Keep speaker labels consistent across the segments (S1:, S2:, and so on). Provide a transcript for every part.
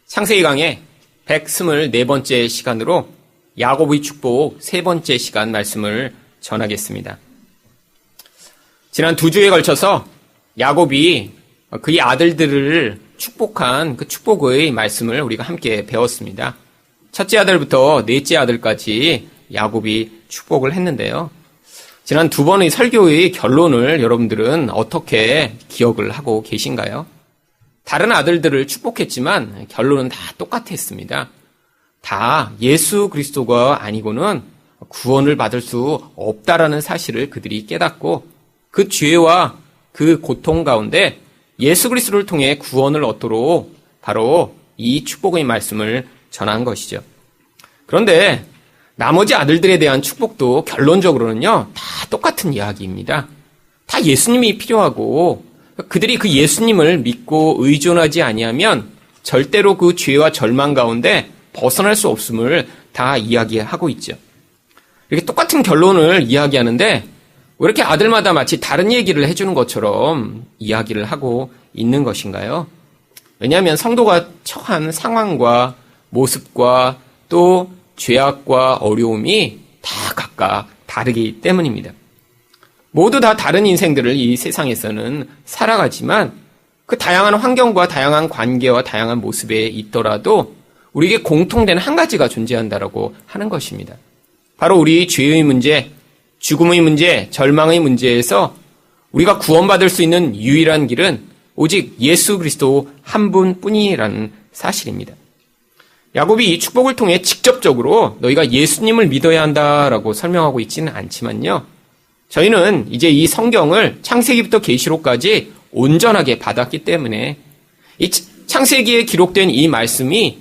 S1: 창세기 강의 124번째 시간으로 야곱의 축복 3번째 시간 말씀을 전하겠습니다. 지난 2주에 걸쳐서 야곱이 그의 아들들을 축복한 그 축복의 말씀을 우리가 함께 배웠습니다. 첫째 아들부터 넷째 아들까지 야곱이 축복을 했는데요. 지난 2번의 설교의 결론을 여러분들은 어떻게 기억을 하고 계신가요? 다른 아들들을 축복했지만 결론은 다 똑같았습니다. 다 예수 그리스도가 아니고는 구원을 받을 수 없다라는 사실을 그들이 깨닫고 그 죄와 그 고통 가운데 예수 그리스도를 통해 구원을 얻도록 바로 이 축복의 말씀을 전한 것이죠. 그런데 나머지 아들들에 대한 축복도 결론적으로는요, 다 똑같은 이야기입니다. 다 예수님이 필요하고 그들이 그 예수님을 믿고 의존하지 아니하면 절대로 그 죄와 절망 가운데 벗어날 수 없음을 다 이야기하고 있죠. 이렇게 똑같은 결론을 이야기하는데 왜 이렇게 아들마다 마치 다른 얘기를 해주는 것처럼 이야기를 하고 있는 것인가요? 왜냐하면 성도가 처한 상황과 모습과 또 죄악과 어려움이 다 각각 다르기 때문입니다. 모두 다 다른 인생들을 이 세상에서는 살아가지만 그 다양한 환경과 다양한 관계와 다양한 모습에 있더라도 우리에게 공통된 한 가지가 존재한다라고 하는 것입니다. 바로 우리 죄의 문제, 죽음의 문제, 절망의 문제에서 우리가 구원받을 수 있는 유일한 길은 오직 예수 그리스도 한 분뿐이라는 사실입니다. 야곱이 이 축복을 통해 직접적으로 너희가 예수님을 믿어야 한다라고 설명하고 있지는 않지만요. 저희는 이제 이 성경을 창세기부터 계시록까지 온전하게 받았기 때문에 이 창세기에 기록된 이 말씀이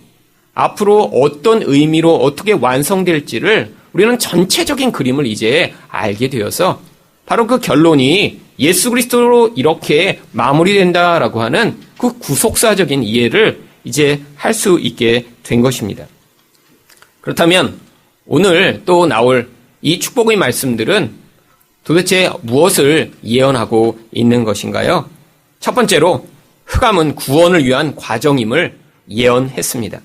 S1: 앞으로 어떤 의미로 어떻게 완성될지를 우리는 전체적인 그림을 이제 알게 되어서 바로 그 결론이 예수 그리스도로 이렇게 마무리된다라고 하는 그 구속사적인 이해를 이제 할 수 있게 된 것입니다. 그렇다면 오늘 또 나올 이 축복의 말씀들은 도대체 무엇을 예언하고 있는 것인가요? 첫 번째로 흑암은 구원을 위한 과정임을 예언했습니다.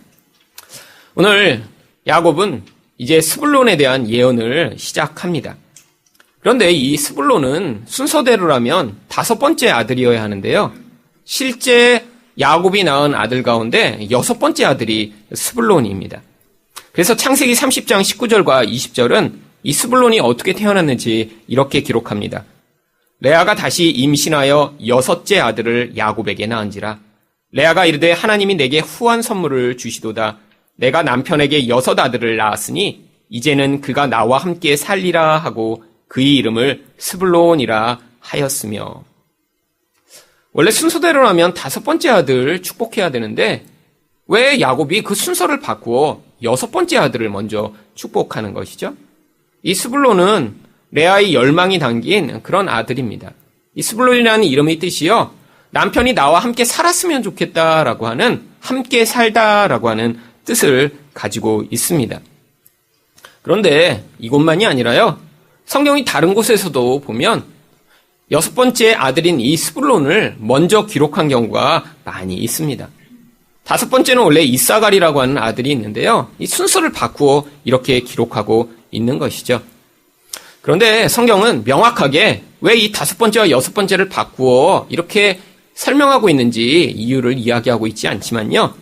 S1: 오늘 야곱은 이제 스불론에 대한 예언을 시작합니다. 그런데 이 스불론은 순서대로라면 5번째 아들이어야 하는데요. 실제 야곱이 낳은 아들 가운데 6번째 아들이 스불론입니다. 그래서 창세기 30장 19절과 20절은 이 스불론이 어떻게 태어났는지 이렇게 기록합니다. 레아가 다시 임신하여 6째 아들을 야곱에게 낳은지라. 레아가 이르되 하나님이 내게 후한 선물을 주시도다. 내가 남편에게 6 아들을 낳았으니 이제는 그가 나와 함께 살리라 하고 그의 이름을 스불론이라 하였으며. 원래 순서대로라면 5번째 아들 축복해야 되는데 왜 야곱이 그 순서를 바꾸어 6번째 아들을 먼저 축복하는 것이죠? 이 스불론은 레아의 열망이 담긴 그런 아들입니다. 이 스불론이라는 이름의 뜻이요, 남편이 나와 함께 살았으면 좋겠다라고 하는, 함께 살다라고 하는 뜻을 가지고 있습니다. 그런데 이것만이 아니라요, 성경이 다른 곳에서도 보면 6번째 아들인 이 스불론을 먼저 기록한 경우가 많이 있습니다. 5번째는 원래 이사갈이라고 하는 아들이 있는데요, 이 순서를 바꾸어 이렇게 기록하고 있는 것이죠. 그런데 성경은 명확하게 왜 이 5번째와 6번째를 바꾸어 이렇게 설명하고 있는지 이유를 이야기하고 있지 않지만요,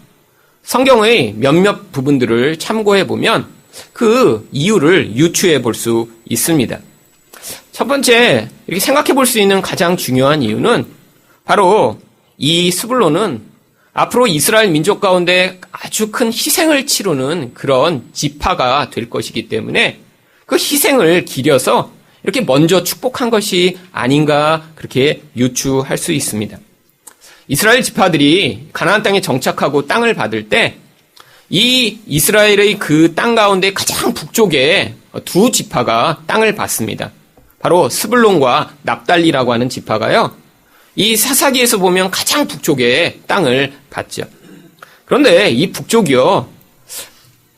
S1: 성경의 몇몇 부분들을 참고해 보면 그 이유를 유추해 볼 수 있습니다. 첫 번째, 이렇게 생각해 볼 수 있는 가장 중요한 이유는 바로 이 스불론은 앞으로 이스라엘 민족 가운데 아주 큰 희생을 치르는 그런 지파가 될 것이기 때문에 그 희생을 기려서 이렇게 먼저 축복한 것이 아닌가 그렇게 유추할 수 있습니다. 이스라엘 지파들이 가나안 땅에 정착하고 땅을 받을 때 이 이스라엘의 그 땅 가운데 가장 북쪽에 2 지파가 땅을 받습니다. 바로 스불론과 납달리라고 하는 지파가요, 이 사사기에서 보면 가장 북쪽에 땅을 받죠. 그런데 이 북쪽이요,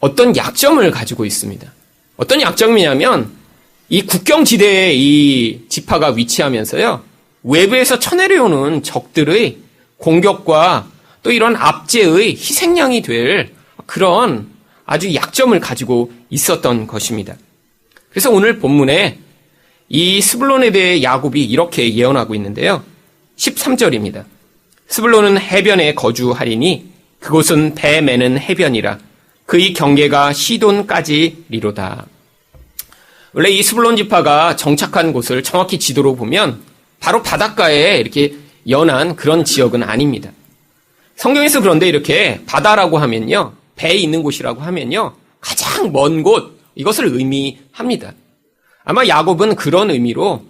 S1: 어떤 약점을 가지고 있습니다. 어떤 약점이냐면 이 국경지대에 이 지파가 위치하면서요, 외부에서 쳐내려오는 적들의 공격과 또 이런 압제의 희생양이 될 그런 아주 약점을 가지고 있었던 것입니다. 그래서 오늘 본문에 이 스불론에 대해 야곱이 이렇게 예언하고 있는데요. 13절입니다. 스불론은 해변에 거주하리니 그곳은 배 매는 해변이라 그의 경계가 시돈까지리로다. 원래 이 스불론 지파가 정착한 곳을 정확히 지도로 보면 바로 바닷가에 이렇게 연한 그런 지역은 아닙니다. 성경에서 그런데 이렇게 바다라고 하면요, 배 있는 곳이라고 하면요, 가장 먼 곳, 이것을 의미합니다. 아마 야곱은 그런 의미로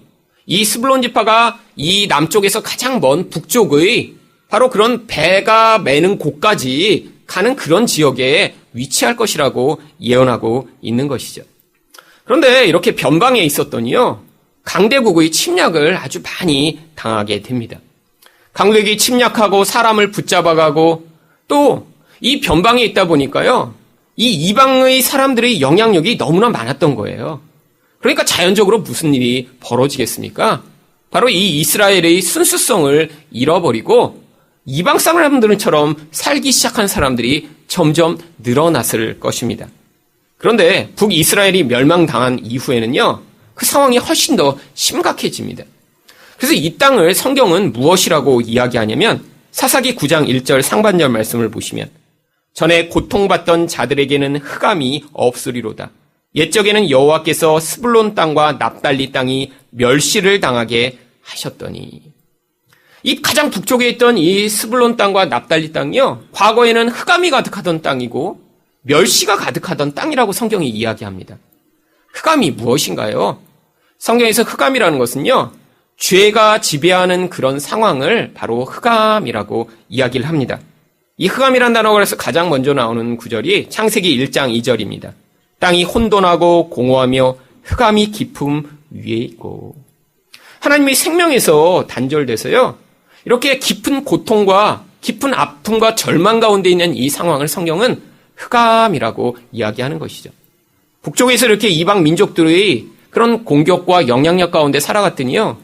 S1: 이 스불론 지파가 이 남쪽에서 가장 먼 북쪽의 바로 그런 배가 매는 곳까지 가는 그런 지역에 위치할 것이라고 예언하고 있는 것이죠. 그런데 이렇게 변방에 있었더니요, 강대국의 침략을 아주 많이 당하게 됩니다. 강대국이 침략하고 사람을 붙잡아가고 또 이 변방에 있다 보니까요, 이 이방의 사람들의 영향력이 너무나 많았던 거예요. 그러니까 자연적으로 무슨 일이 벌어지겠습니까? 바로 이 이스라엘의 순수성을 잃어버리고 이방 사람들처럼 살기 시작한 사람들이 점점 늘어났을 것입니다. 그런데 북이스라엘이 멸망당한 이후에는요, 그 상황이 훨씬 더 심각해집니다. 그래서 이 땅을 성경은 무엇이라고 이야기하냐면 사사기 9장 1절 상반절 말씀을 보시면 전에 고통받던 자들에게는 흑암이 없으리로다. 옛적에는 여호와께서 스불론 땅과 납달리 땅이 멸시를 당하게 하셨더니, 이 가장 북쪽에 있던 이 스불론 땅과 납달리 땅이요, 과거에는 흑암이 가득하던 땅이고 멸시가 가득하던 땅이라고 성경이 이야기합니다. 흑암이 무엇인가요? 성경에서 흑암이라는 것은요, 죄가 지배하는 그런 상황을 바로 흑암이라고 이야기를 합니다. 이 흑암이라는 단어가 그래서 가장 먼저 나오는 구절이 창세기 1장 2절입니다. 땅이 혼돈하고 공허하며 흑암이 깊음 위에 있고. 하나님의 생명에서 단절돼서요, 이렇게 깊은 고통과 깊은 아픔과 절망 가운데 있는 이 상황을 성경은 흑암이라고 이야기하는 것이죠. 북쪽에서 이렇게 이방 민족들의 그런 공격과 영향력 가운데 살아갔더니요,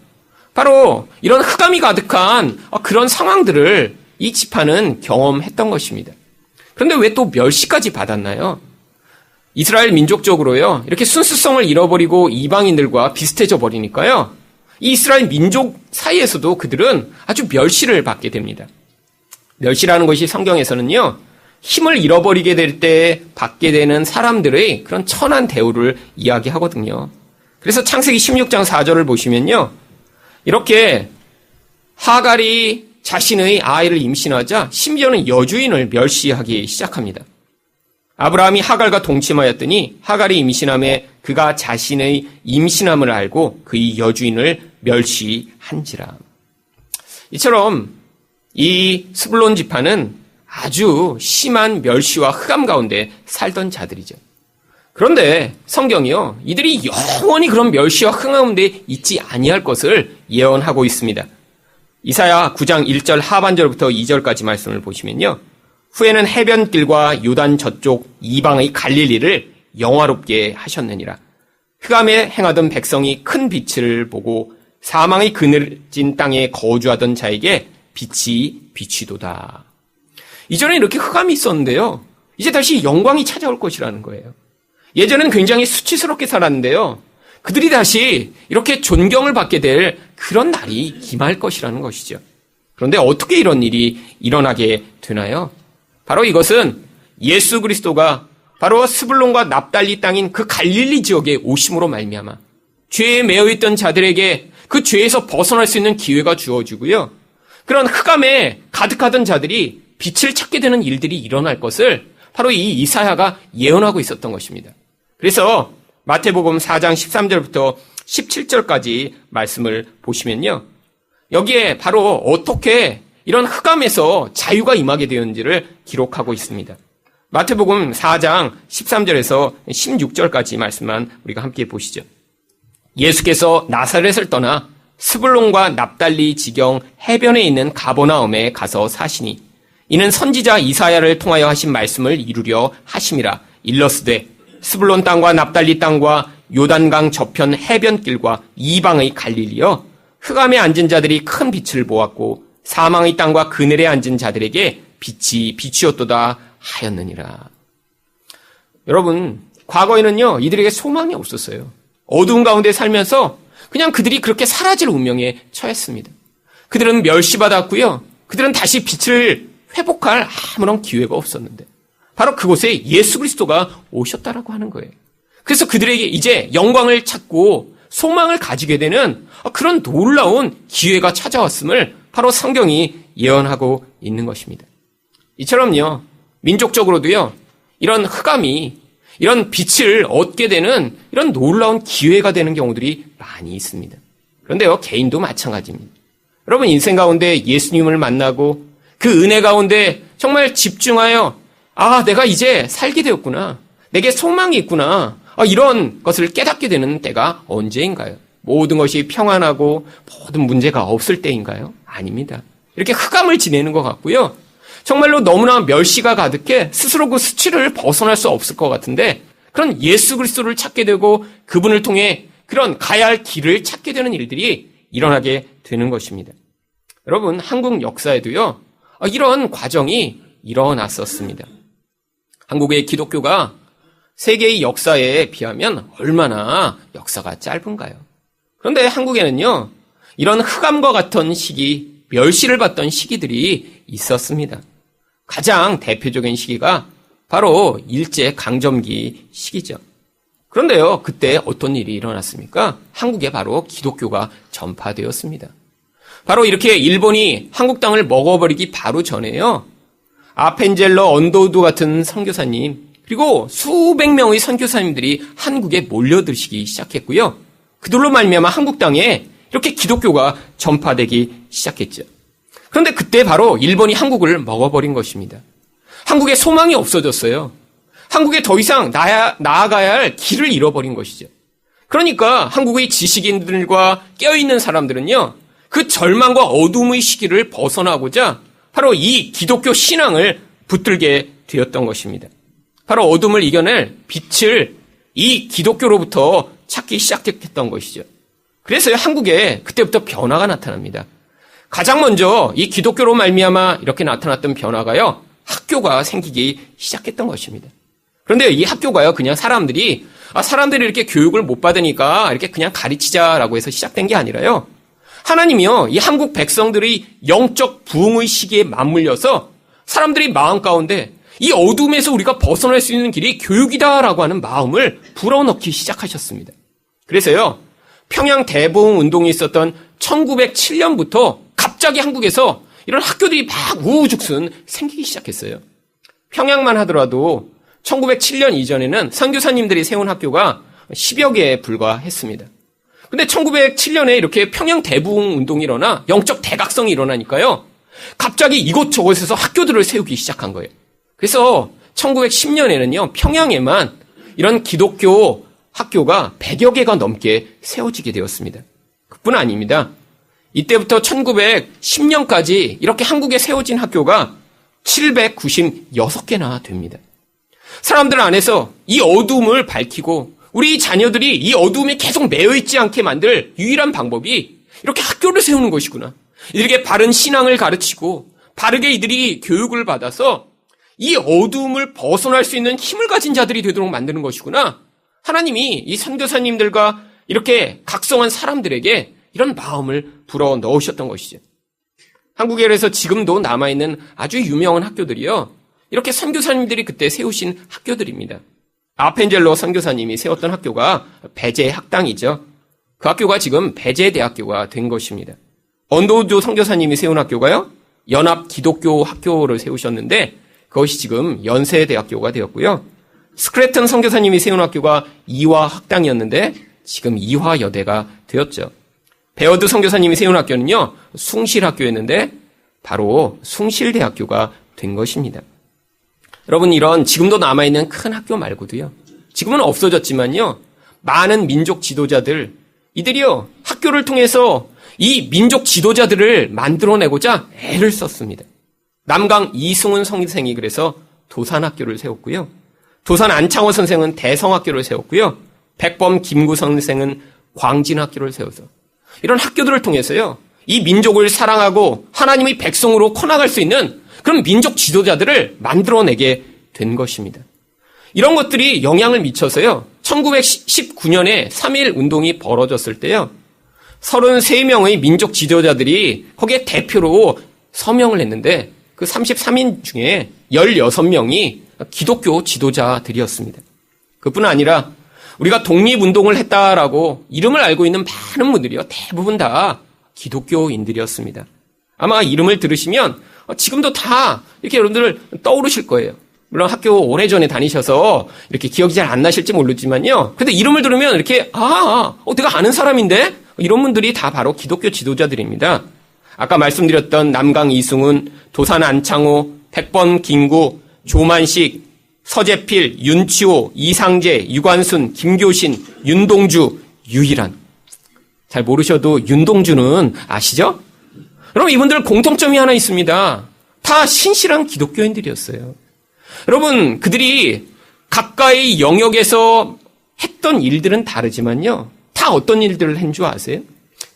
S1: 바로 이런 흑암이 가득한 그런 상황들을 이 지파는 경험했던 것입니다. 그런데 왜 또 멸시까지 받았나요? 이스라엘 민족적으로요, 이렇게 순수성을 잃어버리고 이방인들과 비슷해져 버리니까요, 이 이스라엘 민족 사이에서도 그들은 아주 멸시를 받게 됩니다. 멸시라는 것이 성경에서는요, 힘을 잃어버리게 될 때 받게 되는 사람들의 그런 천한 대우를 이야기하거든요. 그래서 창세기 16장 4절을 보시면요, 이렇게 하갈이 자신의 아이를 임신하자 심지어는 여주인을 멸시하기 시작합니다. 아브라함이 하갈과 동침하였더니 하갈이 임신함에 그가 자신의 임신함을 알고 그의 여주인을 멸시한지라. 이처럼 이 스불론 지파는 아주 심한 멸시와 흑암 가운데 살던 자들이죠. 그런데 성경이요, 이들이 영원히 그런 멸시와 흑암 가운데 있지 아니할 것을 예언하고 있습니다. 이사야 9장 1절 하반절부터 2절까지 말씀을 보시면요, 후에는 해변길과 요단 저쪽 이방의 갈릴리를 영화롭게 하셨느니라. 흑암에 행하던 백성이 큰 빛을 보고 사망의 그늘진 땅에 거주하던 자에게 빛이 비치도다. 이전에 이렇게 흑암이 있었는데요, 이제 다시 영광이 찾아올 것이라는 거예요. 예전에는 굉장히 수치스럽게 살았는데요, 그들이 다시 이렇게 존경을 받게 될 그런 날이 임할 것이라는 것이죠. 그런데 어떻게 이런 일이 일어나게 되나요? 바로 이것은 예수 그리스도가 바로 스불론과 납달리 땅인 그 갈릴리 지역에 오심으로 말미암아 죄에 매여 있던 자들에게 그 죄에서 벗어날 수 있는 기회가 주어지고요, 그런 흑암에 가득하던 자들이 빛을 찾게 되는 일들이 일어날 것을 바로 이 이사야가 예언하고 있었던 것입니다. 그래서 마태복음 4장 13절부터 17절까지 말씀을 보시면요, 여기에 바로 어떻게 이런 흑암에서 자유가 임하게 되었는지를 기록하고 있습니다. 마태복음 4장 13절에서 16절까지 말씀만 우리가 함께 보시죠. 예수께서 나사렛을 떠나 스불론과 납달리 지경 해변에 있는 가버나움에 가서 사시니 이는 선지자 이사야를 통하여 하신 말씀을 이루려 하심이라. 일러스되 스불론 땅과 납달리 땅과 요단강 저편 해변길과 이방의 갈릴리여, 흑암에 앉은 자들이 큰 빛을 보았고 사망의 땅과 그늘에 앉은 자들에게 빛이 비추었도다 하였느니라. 여러분, 과거에는요, 이들에게 소망이 없었어요. 어두운 가운데 살면서 그냥 그들이 그렇게 사라질 운명에 처했습니다. 그들은 멸시받았고요. 그들은 다시 빛을 회복할 아무런 기회가 없었는데 바로 그곳에 예수 그리스도가 오셨다라고 하는 거예요. 그래서 그들에게 이제 영광을 찾고 소망을 가지게 되는 그런 놀라운 기회가 찾아왔음을 바로 성경이 예언하고 있는 것입니다. 이처럼요, 민족적으로도요, 이런 흑암이 이런 빛을 얻게 되는 이런 놀라운 기회가 되는 경우들이 많이 있습니다. 그런데요, 개인도 마찬가지입니다. 여러분, 인생 가운데 예수님을 만나고 그 은혜 가운데 정말 집중하여 내가 이제 살게 되었구나. 내게 소망이 있구나. 이런 것을 깨닫게 되는 때가 언제인가요? 모든 것이 평안하고 모든 문제가 없을 때인가요? 아닙니다. 이렇게 흑암을 지내는 것 같고요. 정말로 너무나 멸시가 가득해 스스로 그 수치를 벗어날 수 없을 것 같은데 그런 예수 그리스도를 찾게 되고 그분을 통해 그런 가야 할 길을 찾게 되는 일들이 일어나게 되는 것입니다. 여러분, 한국 역사에도요, 이런 과정이 일어났었습니다. 한국의 기독교가 세계의 역사에 비하면 얼마나 역사가 짧은가요? 그런데 한국에는요, 이런 흑암과 같은 시기, 멸시를 받던 시기들이 있었습니다. 가장 대표적인 시기가 바로 일제강점기 시기죠. 그런데요, 그때 어떤 일이 일어났습니까? 한국에 바로 기독교가 전파되었습니다. 바로 이렇게 일본이 한국 땅을 먹어버리기 바로 전에요, 아펜젤러 언더우드 같은 선교사님, 그리고 수백 명의 선교사님들이 한국에 몰려들기 시작했고요. 그들로 말미암아 한국 땅에 이렇게 기독교가 전파되기 시작했죠. 그런데 그때 바로 일본이 한국을 먹어버린 것입니다. 한국에 소망이 없어졌어요. 한국에 더 이상 나아가야 할 길을 잃어버린 것이죠. 그러니까 한국의 지식인들과 깨어있는 사람들은요, 그 절망과 어둠의 시기를 벗어나고자 바로 이 기독교 신앙을 붙들게 되었던 것입니다. 바로 어둠을 이겨낼 빛을 이 기독교로부터 찾기 시작했던 것이죠. 그래서 한국에 그때부터 변화가 나타납니다. 가장 먼저 이 기독교로 말미암아 이렇게 나타났던 변화가요, 학교가 생기기 시작했던 것입니다. 그런데 이 학교가요, 그냥 사람들이 이렇게 교육을 못 받으니까 이렇게 그냥 가르치자라고 해서 시작된 게 아니라요, 하나님이요, 이 한국 백성들의 영적 부흥의 시기에 맞물려서 사람들이 마음 가운데 이 어둠에서 우리가 벗어날 수 있는 길이 교육이다라고 하는 마음을 불어넣기 시작하셨습니다. 그래서요, 평양 대부흥 운동이 있었던 1907년부터 갑자기 한국에서 이런 학교들이 막 우후죽순 생기기 시작했어요. 평양만 하더라도 1907년 이전에는 선교사님들이 세운 학교가 10여 개에 불과했습니다. 근데 1907년에 이렇게 평양 대부흥 운동이 일어나 영적 대각성이 일어나니까요, 갑자기 이곳저곳에서 학교들을 세우기 시작한 거예요. 그래서 1910년에는요, 평양에만 이런 기독교 학교가 100여 개가 넘게 세워지게 되었습니다. 그뿐 아닙니다. 이때부터 1910년까지 이렇게 한국에 세워진 학교가 796개나 됩니다. 사람들 안에서 이 어둠을 밝히고 우리 자녀들이 이 어둠에 계속 매여있지 않게 만들 유일한 방법이 이렇게 학교를 세우는 것이구나. 이들에게 바른 신앙을 가르치고 바르게 이들이 교육을 받아서 이 어둠을 벗어날 수 있는 힘을 가진 자들이 되도록 만드는 것이구나. 하나님이 이 선교사님들과 이렇게 각성한 사람들에게 이런 마음을 불어 넣으셨던 것이죠. 한국에 그래서 지금도 남아있는 아주 유명한 학교들이요, 이렇게 선교사님들이 그때 세우신 학교들입니다. 아펜젤러 선교사님이 세웠던 학교가 배제 학당이죠. 그 학교가 지금 배제대학교가 된 것입니다. 언더우드 선교사님이 세운 학교가요, 연합 기독교 학교를 세우셨는데 그것이 지금 연세대학교가 되었고요. 스크래튼 선교사님이 세운 학교가 이화 학당이었는데 지금 이화여대가 되었죠. 베어드 선교사님이 세운 학교는요, 숭실학교였는데 바로 숭실대학교가 된 것입니다. 여러분, 이런 지금도 남아있는 큰 학교 말고도요, 지금은 없어졌지만요, 많은 민족 지도자들, 이들이요, 학교를 통해서 이 민족 지도자들을 만들어내고자 애를 썼습니다. 남강 이승훈 선생이 그래서 도산학교를 세웠고요. 도산 안창호 선생은 대성학교를 세웠고요. 백범 김구 선생은 광진학교를 세워서 이런 학교들을 통해서요, 이 민족을 사랑하고 하나님의 백성으로 커나갈 수 있는 그런 민족 지도자들을 만들어내게 된 것입니다. 이런 것들이 영향을 미쳐서요. 1919년에 3.1 운동이 벌어졌을 때요. 33명의 민족 지도자들이 거기에 대표로 서명을 했는데 그 33인 중에 16명이 기독교 지도자들이었습니다. 그뿐 아니라 우리가 독립운동을 했다라고 이름을 알고 있는 많은 분들이요. 대부분 다 기독교인들이었습니다. 아마 이름을 들으시면 지금도 다 이렇게 여러분들 떠오르실 거예요. 물론 학교 오래전에 다니셔서 이렇게 기억이 잘 안 나실지 모르지만요. 근데 이름을 들으면 이렇게 내가 아는 사람인데? 이런 분들이 다 바로 기독교 지도자들입니다. 아까 말씀드렸던 남강 이승훈, 도산 안창호, 백범 김구, 조만식, 서재필, 윤치호, 이상재, 유관순, 김교신, 윤동주, 유일한. 잘 모르셔도 윤동주는 아시죠? 여러분 이분들 공통점이 하나 있습니다. 다 신실한 기독교인들이었어요. 여러분 그들이 각가의 영역에서 했던 일들은 다르지만요. 다 어떤 일들을 한 줄 아세요?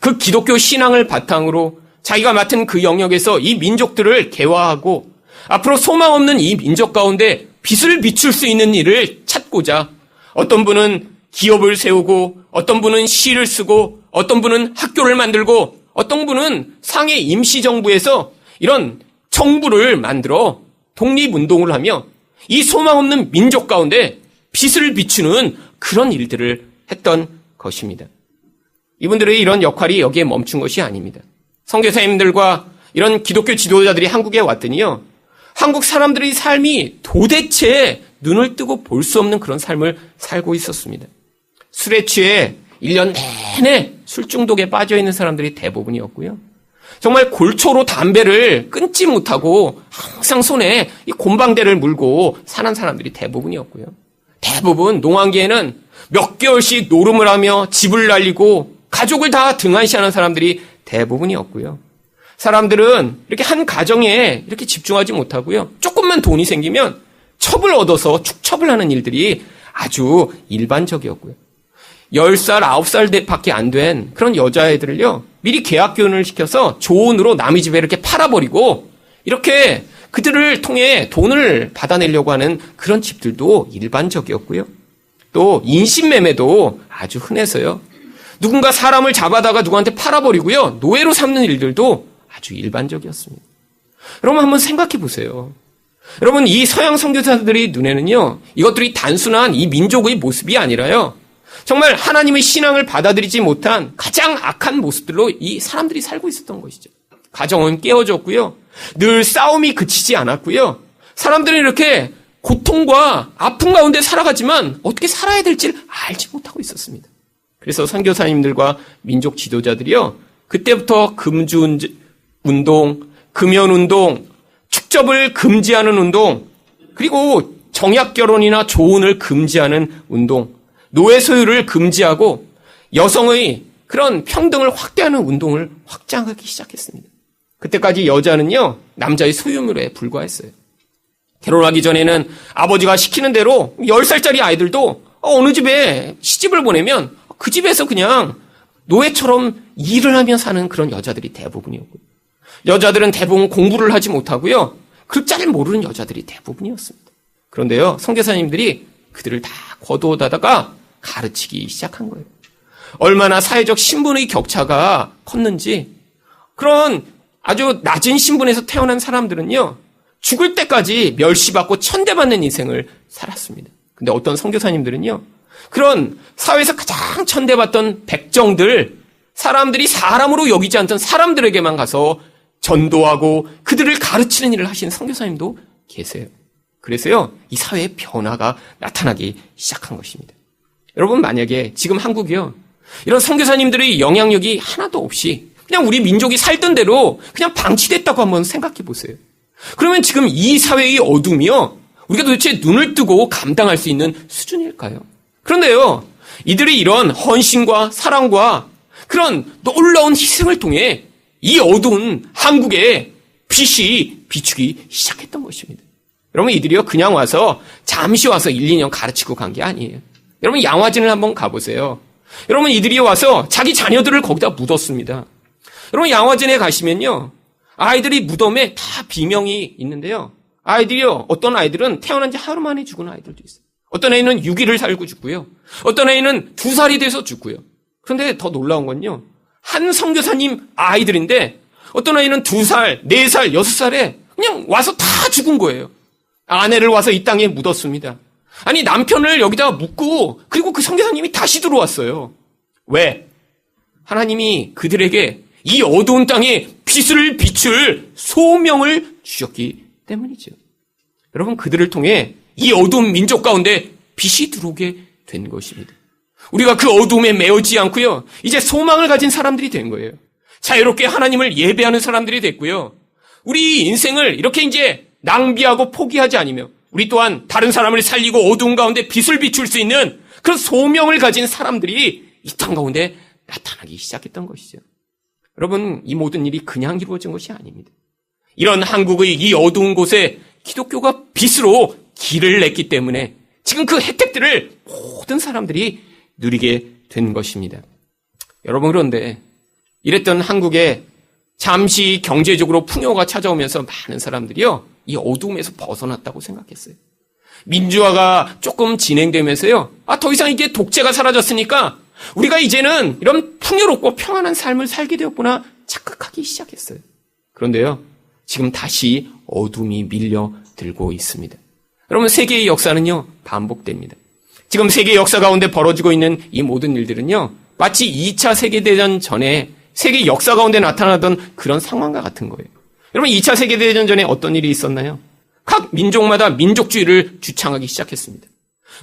S1: 그 기독교 신앙을 바탕으로 자기가 맡은 그 영역에서 이 민족들을 개화하고 앞으로 소망 없는 이 민족 가운데 빛을 비출 수 있는 일을 찾고자 어떤 분은 기업을 세우고 어떤 분은 시를 쓰고 어떤 분은 학교를 만들고 어떤 분은 상해 임시정부에서 이런 정부를 만들어 독립운동을 하며 이 소망 없는 민족 가운데 빛을 비추는 그런 일들을 했던 것입니다. 이분들의 이런 역할이 여기에 멈춘 것이 아닙니다. 선교사님들과 이런 기독교 지도자들이 한국에 왔더니요. 한국 사람들의 삶이 도대체 눈을 뜨고 볼 수 없는 그런 삶을 살고 있었습니다. 술에 취해 1년 내내 술 중독에 빠져 있는 사람들이 대부분이었고요. 정말 골초로 담배를 끊지 못하고 항상 손에 이 곰방대를 물고 사는 사람들이 대부분이었고요. 대부분 농한기에는 몇 개월씩 노름을 하며 집을 날리고 가족을 다 등한시하는 사람들이 대부분이었고요. 사람들은 이렇게 한 가정에 이렇게 집중하지 못하고요. 조금만 돈이 생기면 첩을 얻어서 축첩을 하는 일들이 아주 일반적이었고요. 10살, 9살 밖에 안 된 그런 여자애들을요. 미리 계약교훈을 시켜서 조언으로 남의 집에 이렇게 팔아버리고 이렇게 그들을 통해 돈을 받아내려고 하는 그런 집들도 일반적이었고요. 또 인신매매도 아주 흔해서요. 누군가 사람을 잡아다가 누구한테 팔아버리고요. 노예로 삼는 일들도 아주 일반적이었습니다. 여러분 한번 생각해 보세요. 여러분 이 서양 선교사들의 눈에는요. 이것들이 단순한 이 민족의 모습이 아니라요. 정말 하나님의 신앙을 받아들이지 못한 가장 악한 모습들로 이 사람들이 살고 있었던 것이죠. 가정은 깨어졌고요. 늘 싸움이 그치지 않았고요. 사람들은 이렇게 고통과 아픔 가운데 살아가지만 어떻게 살아야 될지 알지 못하고 있었습니다. 그래서 선교사님들과 민족 지도자들이요. 그때부터 금주운동, 금연운동, 축접을 금지하는 운동, 그리고 정약결혼이나 조혼을 금지하는 운동, 노예 소유를 금지하고 여성의 그런 평등을 확대하는 운동을 확장하기 시작했습니다. 그때까지 여자는요, 남자의 소유물에 불과했어요. 결혼하기 전에는 아버지가 시키는 대로 10살짜리 아이들도 어느 집에 시집을 보내면 그 집에서 그냥 노예처럼 일을 하며 사는 그런 여자들이 대부분이었고요. 여자들은 대부분 공부를 하지 못하고요. 글자를 모르는 여자들이 대부분이었습니다. 그런데요, 선교사님들이 그들을 다 거두어다가 가르치기 시작한 거예요. 얼마나 사회적 신분의 격차가 컸는지 그런 아주 낮은 신분에서 태어난 사람들은요. 죽을 때까지 멸시받고 천대받는 인생을 살았습니다. 근데 어떤 선교사님들은요. 그런 사회에서 가장 천대받던 백정들, 사람들이 사람으로 여기지 않던 사람들에게만 가서 전도하고 그들을 가르치는 일을 하시는 선교사님도 계세요. 그래서요. 이 사회의 변화가 나타나기 시작한 것입니다. 여러분 만약에 지금 한국이요. 이런 선교사님들의 영향력이 하나도 없이 그냥 우리 민족이 살던 대로 그냥 방치됐다고 한번 생각해 보세요. 그러면 지금 이 사회의 어둠이요. 우리가 도대체 눈을 뜨고 감당할 수 있는 수준일까요? 그런데요. 이들이 이런 헌신과 사랑과 그런 놀라운 희생을 통해 이 어두운 한국에 빛이 비추기 시작했던 것입니다. 여러분 이들이요. 그냥 와서 잠시 와서 1, 2년 가르치고 간 게 아니에요. 여러분 양화진을 한번 가보세요. 여러분 이들이 와서 자기 자녀들을 거기다 묻었습니다. 여러분 양화진에 가시면요. 아이들이 무덤에 다 비명이 있는데요. 아이들이요, 어떤 아이들은 태어난 지 하루 만에 죽은 아이들도 있어요. 어떤 애는 6일을 살고 죽고요. 어떤 애는 2살이 돼서 죽고요. 그런데 더 놀라운 건요, 한 선교사님 아이들인데 어떤 아이는 2살, 4살, 6살에 그냥 와서 다 죽은 거예요. 아내를 와서 이 땅에 묻었습니다. 아니, 남편을 여기다가 묻고 그리고 그 선교사님이 다시 들어왔어요. 왜? 하나님이 그들에게 이 어두운 땅에 빛을 비출 소명을 주셨기 때문이죠. 여러분, 그들을 통해 이 어두운 민족 가운데 빛이 들어오게 된 것입니다. 우리가 그 어두움에 매어지지 않고요, 이제 소망을 가진 사람들이 된 거예요. 자유롭게 하나님을 예배하는 사람들이 됐고요. 우리 인생을 이렇게 이제 낭비하고 포기하지 않으며 우리 또한 다른 사람을 살리고 어두운 가운데 빛을 비출 수 있는 그런 소명을 가진 사람들이 이 땅 가운데 나타나기 시작했던 것이죠. 여러분, 이 모든 일이 그냥 이루어진 것이 아닙니다. 이런 한국의 이 어두운 곳에 기독교가 빛으로 길을 냈기 때문에 지금 그 혜택들을 모든 사람들이 누리게 된 것입니다. 여러분, 그런데 이랬던 한국에 잠시 경제적으로 풍요가 찾아오면서 많은 사람들이요, 이 어두움에서 벗어났다고 생각했어요. 민주화가 조금 진행되면서요, 더 이상 이게 독재가 사라졌으니까 우리가 이제는 이런 풍요롭고 평안한 삶을 살게 되었구나 착각하기 시작했어요. 그런데요, 지금 다시 어둠이 밀려들고 있습니다. 여러분, 세계의 역사는요, 반복됩니다. 지금 세계 역사 가운데 벌어지고 있는 이 모든 일들은요, 마치 2차 세계대전 전에 세계 역사 가운데 나타나던 그런 상황과 같은 거예요. 여러분, 2차 세계대전 전에 어떤 일이 있었나요? 각 민족마다 민족주의를 주창하기 시작했습니다.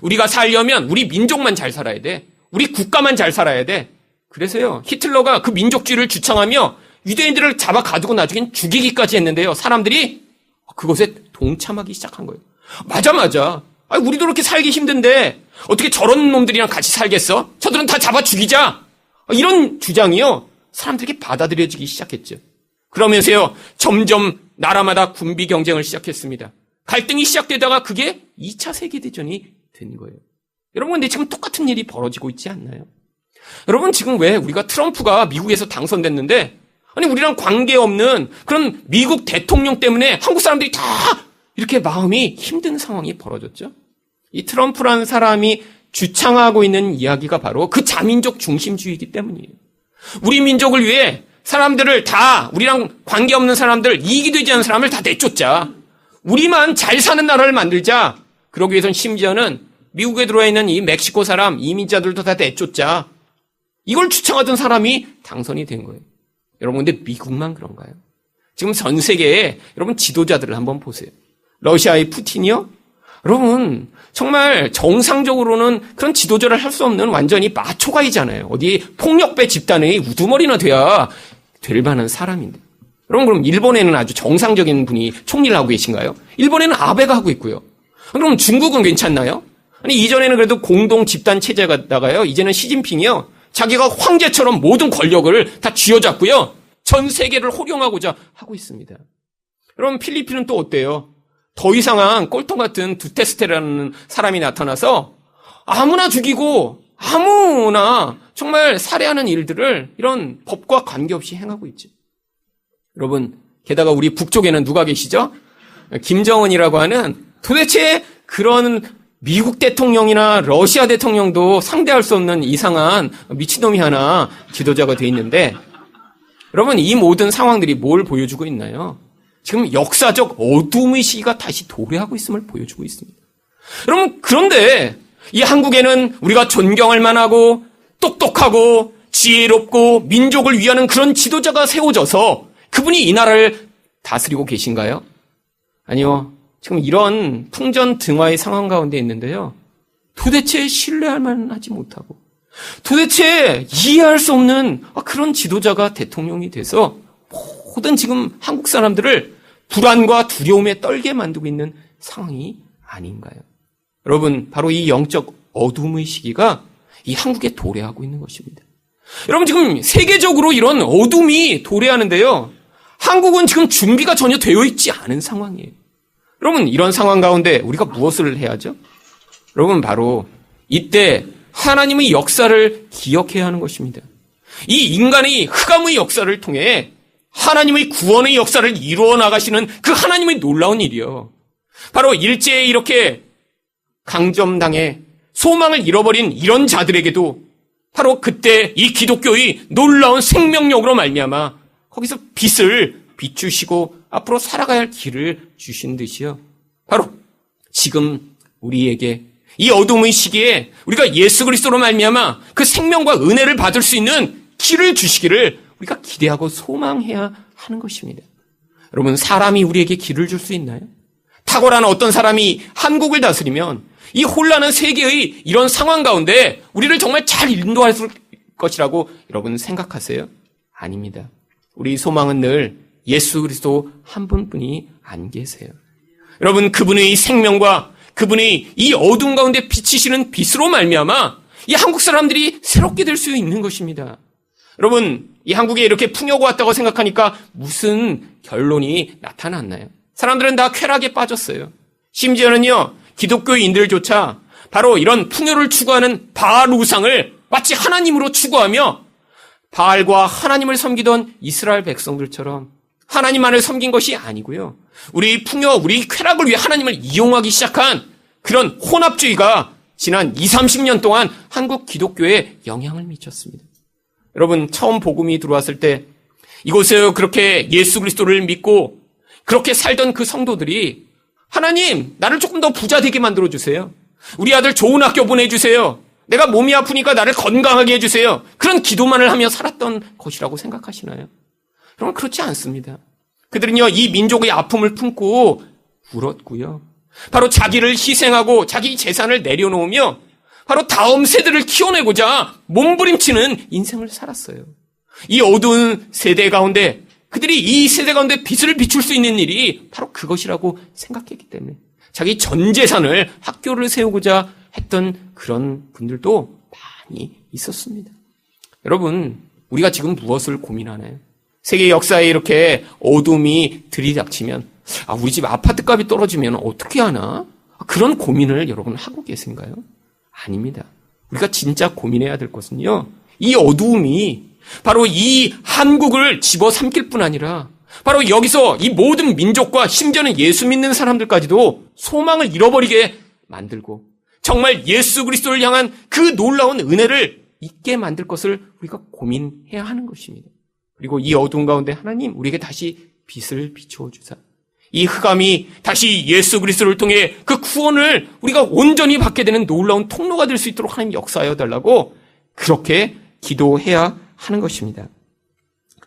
S1: 우리가 살려면 우리 민족만 잘 살아야 돼. 우리 국가만 잘 살아야 돼. 그래서요, 히틀러가 그 민족주의를 주창하며 유대인들을 잡아 가두고 나중엔 죽이기까지 했는데요, 사람들이 그것에 동참하기 시작한 거예요. 맞아. 우리도 그렇게 살기 힘든데 어떻게 저런 놈들이랑 같이 살겠어? 저들은 다 잡아 죽이자. 이런 주장이요, 사람들에게 받아들여지기 시작했죠. 그러면서요, 점점 나라마다 군비 경쟁을 시작했습니다. 갈등이 시작되다가 그게 2차 세계대전이 된 거예요. 여러분, 근데 지금 똑같은 일이 벌어지고 있지 않나요? 여러분, 지금 왜 우리가 트럼프가 미국에서 당선됐는데, 아니, 우리랑 관계없는 그런 미국 대통령 때문에 한국 사람들이 다 이렇게 마음이 힘든 상황이 벌어졌죠? 이 트럼프라는 사람이 주창하고 있는 이야기가 바로 그 자민족 중심주의이기 때문이에요. 우리 민족을 위해 사람들을 다, 우리랑 관계없는 사람들, 이익이 되지 않는 사람을 다 내쫓자. 우리만 잘 사는 나라를 만들자. 그러기 위해서는 심지어는 미국에 들어와 있는 이 멕시코 사람, 이민자들도 다 내쫓자. 이걸 주창하던 사람이 당선이 된 거예요. 여러분, 근데 미국만 그런가요? 지금 전 세계에 여러분 지도자들을 한번 보세요. 러시아의 푸틴이요? 여러분, 정말 정상적으로는 그런 지도자를 할 수 없는 완전히 마초가이잖아요. 어디 폭력배 집단의 우두머리나 돼야 될 만한 사람인데. 여러분, 그럼 일본에는 아주 정상적인 분이 총리를 하고 계신가요? 일본에는 아베가 하고 있고요. 그럼 중국은 괜찮나요? 아니, 이전에는 그래도 공동 집단 체제가다가요, 이제는 시진핑이요, 자기가 황제처럼 모든 권력을 다 쥐어잡고요, 전 세계를 호령하고자 하고 있습니다. 여러분, 필리핀은 또 어때요? 더 이상한 꼴통 같은 두테스테라는 사람이 나타나서 아무나 죽이고 아무나 정말 살해하는 일들을 이런 법과 관계없이 행하고 있죠. 여러분, 게다가 우리 북쪽에는 누가 계시죠? 김정은이라고 하는, 도대체 그런 미국 대통령이나 러시아 대통령도 상대할 수 없는 이상한 미친놈이 하나 지도자가 돼 있는데, 여러분, 이 모든 상황들이 뭘 보여주고 있나요? 지금 역사적 어둠의 시기가 다시 도래하고 있음을 보여주고 있습니다. 여러분, 그런데 이 한국에는 우리가 존경할 만하고 똑똑하고 지혜롭고 민족을 위하는 그런 지도자가 세워져서 그분이 이 나라를 다스리고 계신가요? 아니요. 지금 이런 풍전등화의 상황 가운데 있는데요, 도대체 신뢰할 만하지 못하고 도대체 이해할 수 없는 그런 지도자가 대통령이 돼서 모든 지금 한국 사람들을 불안과 두려움에 떨게 만들고 있는 상황이 아닌가요? 여러분, 바로 이 영적 어둠의 시기가 이 한국에 도래하고 있는 것입니다. 여러분, 지금 세계적으로 이런 어둠이 도래하는데요, 한국은 지금 준비가 전혀 되어 있지 않은 상황이에요. 여러분, 이런 상황 가운데 우리가 무엇을 해야죠? 여러분, 바로 이때 하나님의 역사를 기억해야 하는 것입니다. 이 인간의 흑암의 역사를 통해 하나님의 구원의 역사를 이루어 나가시는 그 하나님의 놀라운 일이요. 바로 일제에 이렇게 강점당해 소망을 잃어버린 이런 자들에게도 바로 그때 이 기독교의 놀라운 생명력으로 말미암아 거기서 빛을 비추시고 앞으로 살아가야 할 길을 주신 듯이요. 바로 지금 우리에게 이 어둠의 시기에 우리가 예수 그리스도로 말미암아 그 생명과 은혜를 받을 수 있는 길을 주시기를 우리가 기대하고 소망해야 하는 것입니다. 여러분, 사람이 우리에게 길을 줄 수 있나요? 탁월한 어떤 사람이 한국을 다스리면 이 혼란한 세계의 이런 상황 가운데 우리를 정말 잘 인도할 것이라고 여러분 생각하세요? 아닙니다. 우리 소망은 늘 예수 그리스도 한 분뿐이 안 계세요. 여러분, 그분의 생명과 그분이 이 어둠 가운데 비치시는 빛으로 말미암아 이 한국 사람들이 새롭게 될 수 있는 것입니다. 여러분, 이 한국에 이렇게 풍요가 왔다고 생각하니까 무슨 결론이 나타났나요? 사람들은 다 쾌락에 빠졌어요. 심지어는요, 기독교인들조차 바로 이런 풍요를 추구하는 바알 우상을 마치 하나님으로 추구하며 바알과 하나님을 섬기던 이스라엘 백성들처럼 하나님만을 섬긴 것이 아니고요. 우리 풍요, 우리 쾌락을 위해 하나님을 이용하기 시작한 그런 혼합주의가 지난 20, 30년 동안 한국 기독교에 영향을 미쳤습니다. 여러분, 처음 복음이 들어왔을 때 이곳에 그렇게 예수 그리스도를 믿고 그렇게 살던 그 성도들이 하나님, 나를 조금 더 부자 되게 만들어주세요. 우리 아들 좋은 학교 보내주세요. 내가 몸이 아프니까 나를 건강하게 해주세요. 그런 기도만을 하며 살았던 것이라고 생각하시나요? 여러분, 그렇지 않습니다. 그들은요, 이 민족의 아픔을 품고 울었고요. 바로 자기를 희생하고 자기 재산을 내려놓으며 바로 다음 세대를 키워내고자 몸부림치는 인생을 살았어요. 이 어두운 세대 가운데 그들이 이 세대 가운데 빛을 비출 수 있는 일이 바로 그것이라고 생각했기 때문에 자기 전 재산을 학교를 세우고자 했던 그런 분들도 많이 있었습니다. 여러분, 우리가 지금 무엇을 고민하나요? 세계 역사에 이렇게 어둠이 들이닥치면 우리 집 아파트 값이 떨어지면 어떻게 하나? 그런 고민을 여러분 하고 계신가요? 아닙니다. 우리가 진짜 고민해야 될 것은요, 이 어두움이 바로 이 한국을 집어삼킬 뿐 아니라 바로 여기서 이 모든 민족과 심지어는 예수 믿는 사람들까지도 소망을 잃어버리게 만들고 정말 예수 그리스도를 향한 그 놀라운 은혜를 잊게 만들 것을 우리가 고민해야 하는 것입니다. 그리고 이 어두운 가운데 하나님 우리에게 다시 빛을 비추어 주사 이 흑암이 다시 예수 그리스도를 통해 그 구원을 우리가 온전히 받게 되는 놀라운 통로가 될 수 있도록 하나님 역사하여 달라고 그렇게 기도해야 하는 것입니다.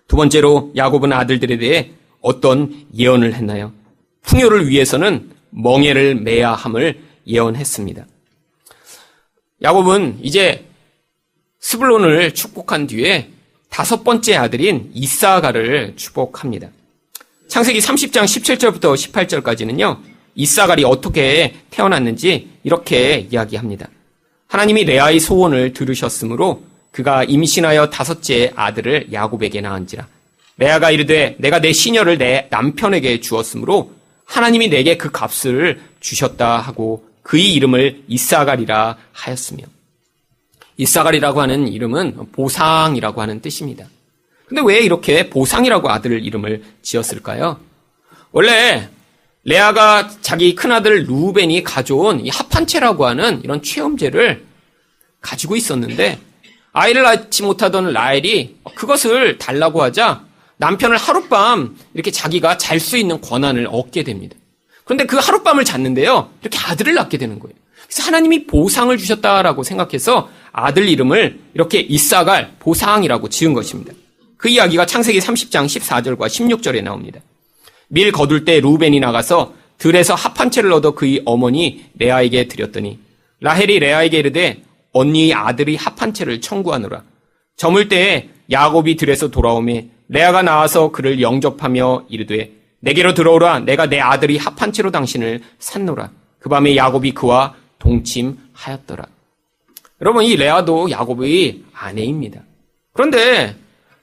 S1: 두 번째로 야곱은 아들들에 대해 어떤 예언을 했나요? 풍요를 위해서는 멍에를 매야 함을 예언했습니다. 야곱은 이제 스불론을 축복한 뒤에 다섯 번째 아들인 이사갈을 축복합니다. 창세기 30장 17절부터 18절까지는요. 이사갈이 어떻게 태어났는지 이렇게 이야기합니다. 하나님이 레아의 소원을 들으셨으므로 그가 임신하여 다섯째 아들을 야곱에게 낳은지라. 레아가 이르되 내가 내 시녀를 내 남편에게 주었으므로 하나님이 내게 그 값을 주셨다 하고 그의 이름을 이사갈이라 하였으며. 이사갈이라고 하는 이름은 보상이라고 하는 뜻입니다. 근데 왜 이렇게 보상이라고 아들 이름을 지었을까요? 원래 레아가 자기 큰아들 루벤이 가져온 이 합한채라고 하는 이런 최엄제를 가지고 있었는데 아이를 낳지 못하던 라헬이 그것을 달라고 하자 남편을 하룻밤 이렇게 자기가 잘 수 있는 권한을 얻게 됩니다. 그런데 그 하룻밤을 잤는데요. 이렇게 아들을 낳게 되는 거예요. 그래서 하나님이 보상을 주셨다라고 생각해서 아들 이름을 이렇게 이사갈 보상이라고 지은 것입니다. 그 이야기가 창세기 30장 14절과 16절에 나옵니다. 밀 거둘 때 루벤이 나가서 들에서 합한채를 얻어 그의 어머니 레아에게 드렸더니 라헬이 레아에게 이르되 언니의 아들이 합한채를 청구하노라. 저물 때에 야곱이 들에서 돌아오매 레아가 나와서 그를 영접하며 이르되 내게로 들어오라. 내가 내 아들이 합한채로 당신을 샀노라. 그 밤에 야곱이 그와 동침하였더라. 여러분, 이 레아도 야곱의 아내입니다. 그런데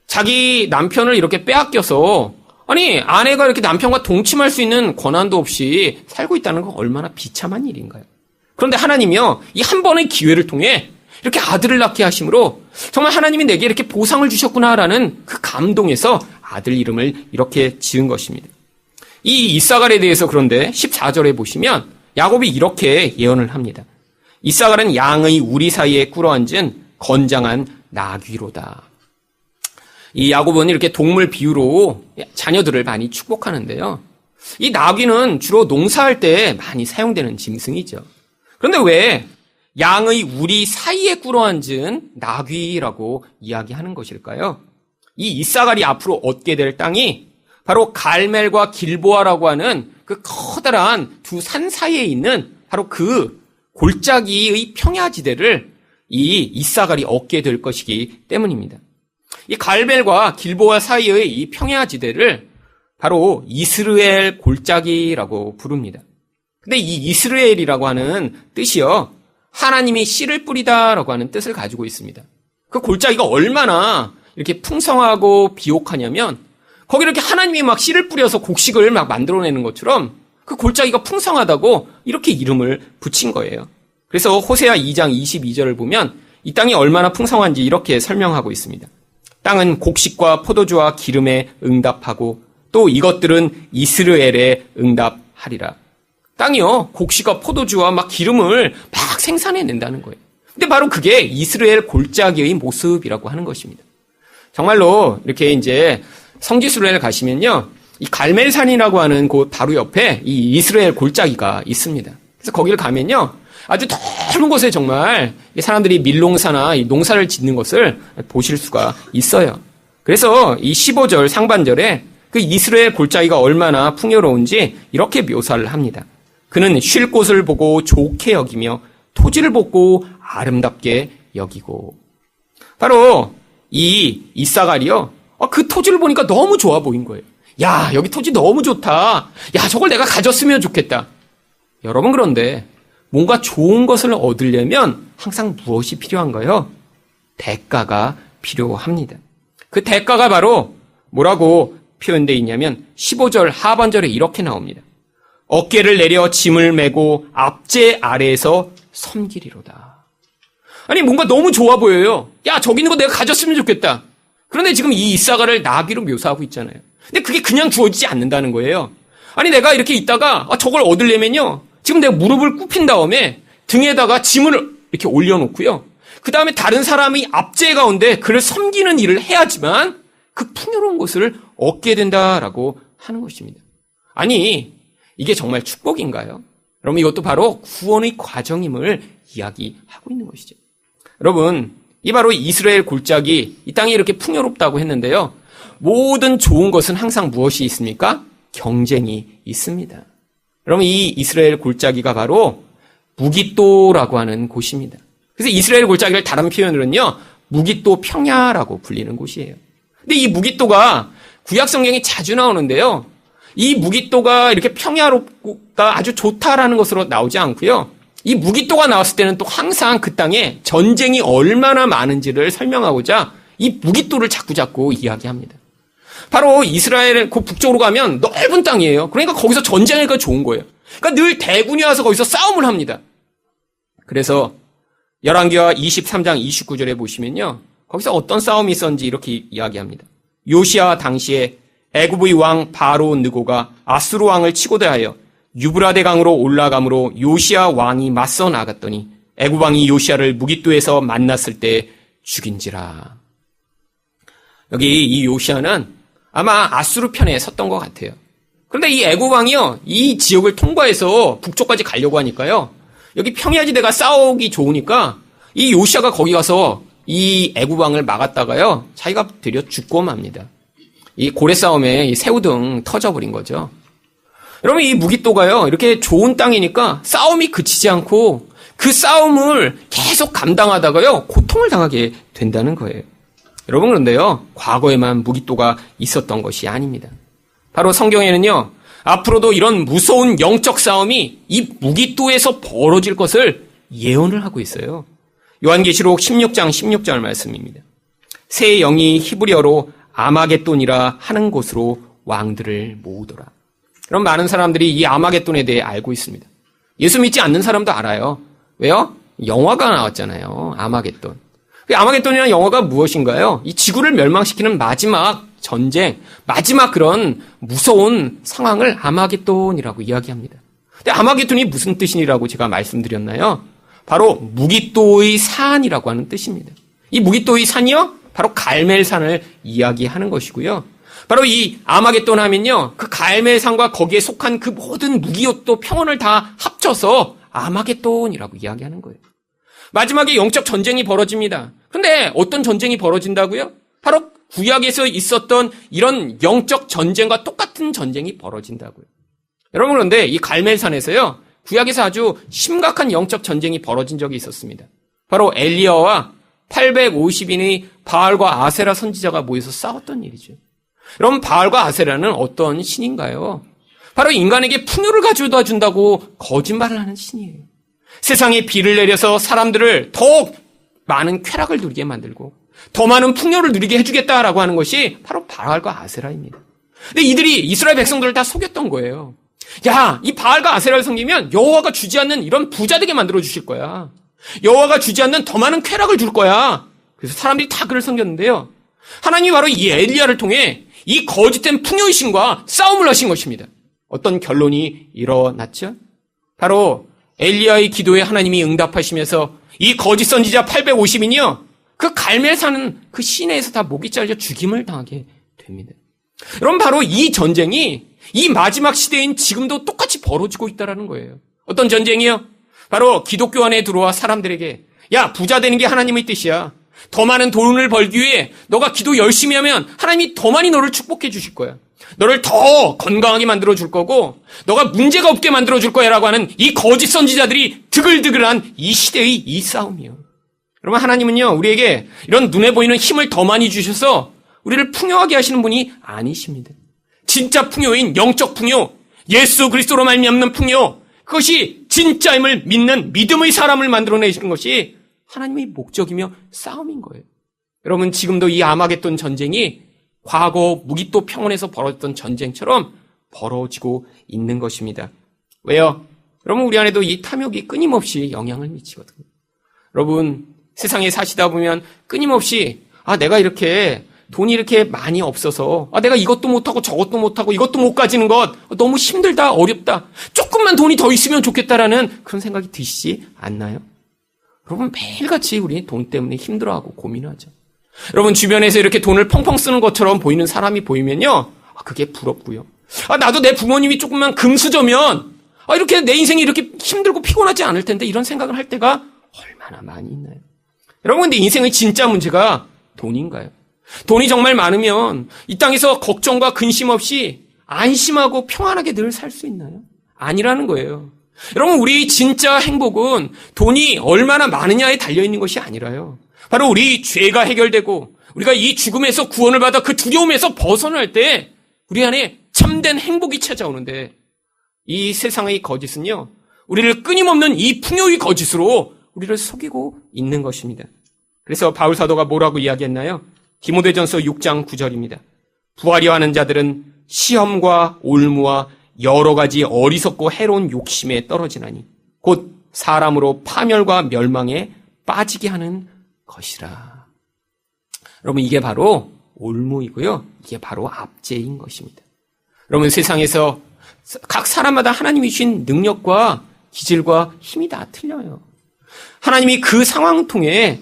S1: 자기 남편을 이렇게 빼앗겨서 아니 아내가 이렇게 남편과 동침할 수 있는 권한도 없이 살고 있다는 건 얼마나 비참한 일인가요? 그런데 하나님이요, 이 한 번의 기회를 통해 이렇게 아들을 낳게 하심으로 정말 하나님이 내게 이렇게 보상을 주셨구나라는 그 감동에서 아들 이름을 이렇게 지은 것입니다. 이 이사갈에 대해서 그런데 14절에 보시면 야곱이 이렇게 예언을 합니다. 이사갈은 양의 우리 사이에 꿇어앉은 건장한 나귀로다. 이 야곱은 이렇게 동물 비유로 자녀들을 많이 축복하는데요. 이 나귀는 주로 농사할 때 많이 사용되는 짐승이죠. 그런데 왜 양의 우리 사이에 꿇어앉은 나귀라고 이야기하는 것일까요? 이 이사갈이 앞으로 얻게 될 땅이 바로 갈멜과 길보아라고 하는 그 커다란 두 산 사이에 있는 바로 그 골짜기의 평야지대를 이 이사갈이 얻게 될 것이기 때문입니다. 이 갈멜과 길보아 사이의 이 평야지대를 바로 이스라엘 골짜기라고 부릅니다. 근데 이 이스라엘이라고 하는 뜻이요, 하나님이 씨를 뿌리다라고 하는 뜻을 가지고 있습니다. 그 골짜기가 얼마나 이렇게 풍성하고 비옥하냐면 거기 이렇게 하나님이 막 씨를 뿌려서 곡식을 막 만들어내는 것처럼 그 골짜기가 풍성하다고 이렇게 이름을 붙인 거예요. 그래서 호세아 2장 22절을 보면 이 땅이 얼마나 풍성한지 이렇게 설명하고 있습니다. 땅은 곡식과 포도주와 기름에 응답하고 또 이것들은 이스라엘에 응답하리라. 땅이요, 곡식과 포도주와 막 기름을 막 생산해낸다는 거예요. 근데 바로 그게 이스라엘 골짜기의 모습이라고 하는 것입니다. 정말로 이렇게 이제 성지순례를 가시면요, 이 갈멜산이라고 하는 곳 바로 옆에 이 이스라엘 골짜기가 있습니다. 그래서 거기를 가면요, 아주 넓은 곳에 정말 사람들이 밀농사나 농사를 짓는 것을 보실 수가 있어요. 그래서 이 15절 상반절에 그 이스라엘 골짜기가 얼마나 풍요로운지 이렇게 묘사를 합니다. 그는 쉴 곳을 보고 좋게 여기며 토지를 보고 아름답게 여기고. 바로 이 이사갈이요, 그 토지를 보니까 너무 좋아 보인 거예요. 야, 여기 토지 너무 좋다. 야, 저걸 내가 가졌으면 좋겠다. 여러분, 그런데 뭔가 좋은 것을 얻으려면 항상 무엇이 필요한가요? 대가가 필요합니다. 그 대가가 바로 뭐라고 표현되어 있냐면 15절 하반절에 이렇게 나옵니다. 어깨를 내려 짐을 메고 압제 아래에서 섬기리로다. 아니, 뭔가 너무 좋아 보여요. 야, 저기 있는 거 내가 가졌으면 좋겠다. 그런데 지금 이 이사갈을 나귀로 묘사하고 있잖아요. 근데 그게 그냥 주어지지 않는다는 거예요. 아니, 내가 이렇게 있다가 저걸 얻으려면요, 지금 내가 무릎을 굽힌 다음에 등에다가 짐을 이렇게 올려놓고요, 그 다음에 다른 사람이 압제 가운데 그를 섬기는 일을 해야지만 그 풍요로운 것을 얻게 된다라고 하는 것입니다. 아니, 이게 정말 축복인가요? 여러분, 이것도 바로 구원의 과정임을 이야기하고 있는 것이죠. 여러분, 이 바로 이스라엘 골짜기, 이 땅이 이렇게 풍요롭다고 했는데요, 모든 좋은 것은 항상 무엇이 있습니까? 경쟁이 있습니다. 여러분, 이 이스라엘 골짜기가 바로 무깃도라고 하는 곳입니다. 그래서 이스라엘 골짜기를 다른 표현으로는요, 무깃도 평야라고 불리는 곳이에요. 근데 이 무깃도가 구약 성경에 자주 나오는데요, 이 무깃도가 이렇게 평야롭다, 아주 좋다라는 것으로 나오지 않고요, 이 무깃도가 나왔을 때는 또 항상 그 땅에 전쟁이 얼마나 많은지를 설명하고자 이 무깃도를 자꾸 이야기합니다. 바로 이스라엘 그 북쪽으로 가면 넓은 땅이에요. 그러니까 거기서 전쟁하기가 좋은 거예요. 그러니까 늘 대군이 와서 거기서 싸움을 합니다. 그래서 열왕기하 23장 29절에 보시면요, 거기서 어떤 싸움이 있었는지 이렇게 이야기합니다. 요시야 당시에 애굽의 왕 바로 느고가 아수르 왕을 치고 대하여 유브라데 강으로 올라감으로 요시야 왕이 맞서 나갔더니 애굽 왕이 요시야를 무깃도에서 만났을 때 죽인지라. 여기 이 요시야는 아마 아수르 편에 섰던 것 같아요. 그런데 이 애굽 왕이요, 이 지역을 통과해서 북쪽까지 가려고 하니까요, 여기 평야지대가 싸우기 좋으니까 이 요시야가 거기 가서 이 애굽 왕을 막았다가요, 자기가 되려 죽고 맙니다. 이 고래 싸움에 이 새우등 터져버린 거죠. 여러분, 이 무깃도가요, 이렇게 좋은 땅이니까 싸움이 그치지 않고 그 싸움을 계속 감당하다가요, 고통을 당하게 된다는 거예요. 여러분, 그런데요, 과거에만 무깃도가 있었던 것이 아닙니다. 바로 성경에는요, 앞으로도 이런 무서운 영적 싸움이 이 무깃도에서 벌어질 것을 예언을 하고 있어요. 요한계시록 16장 16절 말씀입니다. 새 영이 히브리어로 아마겟돈이라 하는 곳으로 왕들을 모으더라. 그럼 많은 사람들이 이 아마겟돈에 대해 알고 있습니다. 예수 믿지 않는 사람도 알아요. 왜요? 영화가 나왔잖아요. 아마겟돈. 그 아마겟돈이라는 영화가 무엇인가요? 이 지구를 멸망시키는 마지막 전쟁, 마지막 그런 무서운 상황을 아마겟돈이라고 이야기합니다. 근데 아마겟돈이 무슨 뜻이라고 제가 말씀드렸나요? 바로 무깃도의 산이라고 하는 뜻입니다. 이 무깃도의 산이요, 바로 갈멜산을 이야기하는 것이고요. 바로 이 아마겟돈 하면요, 그 갈멜산과 거기에 속한 그 모든 무기옷도 평원을 다 합쳐서 아마겟돈이라고 이야기하는 거예요. 마지막에 영적 전쟁이 벌어집니다. 그런데 어떤 전쟁이 벌어진다고요? 바로 구약에서 있었던 이런 영적 전쟁과 똑같은 전쟁이 벌어진다고요. 여러분, 그런데 이 갈멜산에서요, 구약에서 아주 심각한 영적 전쟁이 벌어진 적이 있었습니다. 바로 엘리야와 850인의 바알과 아세라 선지자가 모여서 싸웠던 일이죠. 여러분, 바알과 아세라는 어떤 신인가요? 바로 인간에게 풍요를 가져다 준다고 거짓말을 하는 신이에요. 세상에 비를 내려서 사람들을 더욱 많은 쾌락을 누리게 만들고 더 많은 풍요를 누리게 해주겠다라고 하는 것이 바로 바알과 아세라입니다. 근데 이들이 이스라엘 백성들을 다 속였던 거예요. 야, 이 바알과 아세라를 섬기면 여호와가 주지 않는 이런 부자 되게 만들어 주실 거야. 여호와가 주지 않는 더 많은 쾌락을 줄 거야. 그래서 사람들이 다 그를 섬겼는데요. 하나님이 바로 이 엘리야를 통해 이 거짓된 풍요의 신과 싸움을 하신 것입니다. 어떤 결론이 일어났죠? 바로 엘리야의 기도에 하나님이 응답하시면서 이 거짓 선지자 850인이요, 그 갈멜산은 그 시내에서 다 목이 잘려 죽임을 당하게 됩니다. 여러분, 바로 이 전쟁이 이 마지막 시대인 지금도 똑같이 벌어지고 있다는 거예요. 어떤 전쟁이요? 바로 기독교 안에 들어와 사람들에게, 야, 부자 되는 게 하나님의 뜻이야. 더 많은 돈을 벌기 위해 너가 기도 열심히 하면 하나님이 더 많이 너를 축복해 주실 거야. 너를 더 건강하게 만들어 줄 거고 너가 문제가 없게 만들어 줄 거야 라고 하는 이 거짓 선지자들이 드글드글한 이 시대의 이 싸움이요. 여러분, 하나님은요, 우리에게 이런 눈에 보이는 힘을 더 많이 주셔서 우리를 풍요하게 하시는 분이 아니십니다. 진짜 풍요인 영적 풍요, 예수 그리스도로 말미암는 풍요, 그것이 진짜임을 믿는 믿음의 사람을 만들어내시는 것이 하나님의 목적이며 싸움인 거예요. 여러분, 지금도 이 아마겟돈 전쟁이 과거 무깃도 평원에서 벌어졌던 전쟁처럼 벌어지고 있는 것입니다. 왜요? 여러분, 우리 안에도 이 탐욕이 끊임없이 영향을 미치거든요. 여러분, 세상에 사시다 보면 끊임없이 내가 이렇게 돈이 이렇게 많이 없어서 내가 이것도 못하고 저것도 못하고 이것도 못 가지는 것 너무 힘들다, 어렵다, 조금만 돈이 더 있으면 좋겠다라는 그런 생각이 드시지 않나요? 여러분, 매일같이 우리 돈 때문에 힘들어하고 고민하죠. 여러분, 주변에서 이렇게 돈을 펑펑 쓰는 것처럼 보이는 사람이 보이면요, 그게 부럽고요. 나도 내 부모님이 조금만 금수저면 이렇게 내 인생이 이렇게 힘들고 피곤하지 않을 텐데, 이런 생각을 할 때가 얼마나 많이 있나요? 여러분, 근데 인생의 진짜 문제가 돈인가요? 돈이 정말 많으면 이 땅에서 걱정과 근심 없이 안심하고 평안하게 늘 살 수 있나요? 아니라는 거예요. 여러분, 우리 진짜 행복은 돈이 얼마나 많으냐에 달려있는 것이 아니라요, 바로 우리 죄가 해결되고 우리가 이 죽음에서 구원을 받아 그 두려움에서 벗어날 때 우리 안에 참된 행복이 찾아오는데, 이 세상의 거짓은요, 우리를 끊임없는 이 풍요의 거짓으로 우리를 속이고 있는 것입니다. 그래서 바울 사도가 뭐라고 이야기했나요? 디모데전서 6장 9절입니다. 부하려 하는 자들은 시험과 올무와 여러 가지 어리석고 해로운 욕심에 떨어지나니 곧 사람으로 파멸과 멸망에 빠지게 하는 것이라. 여러분, 이게 바로 올무이고요, 이게 바로 압제인 것입니다. 여러분, 세상에서 각 사람마다 하나님이 주신 능력과 기질과 힘이 다 틀려요. 하나님이 그 상황을 통해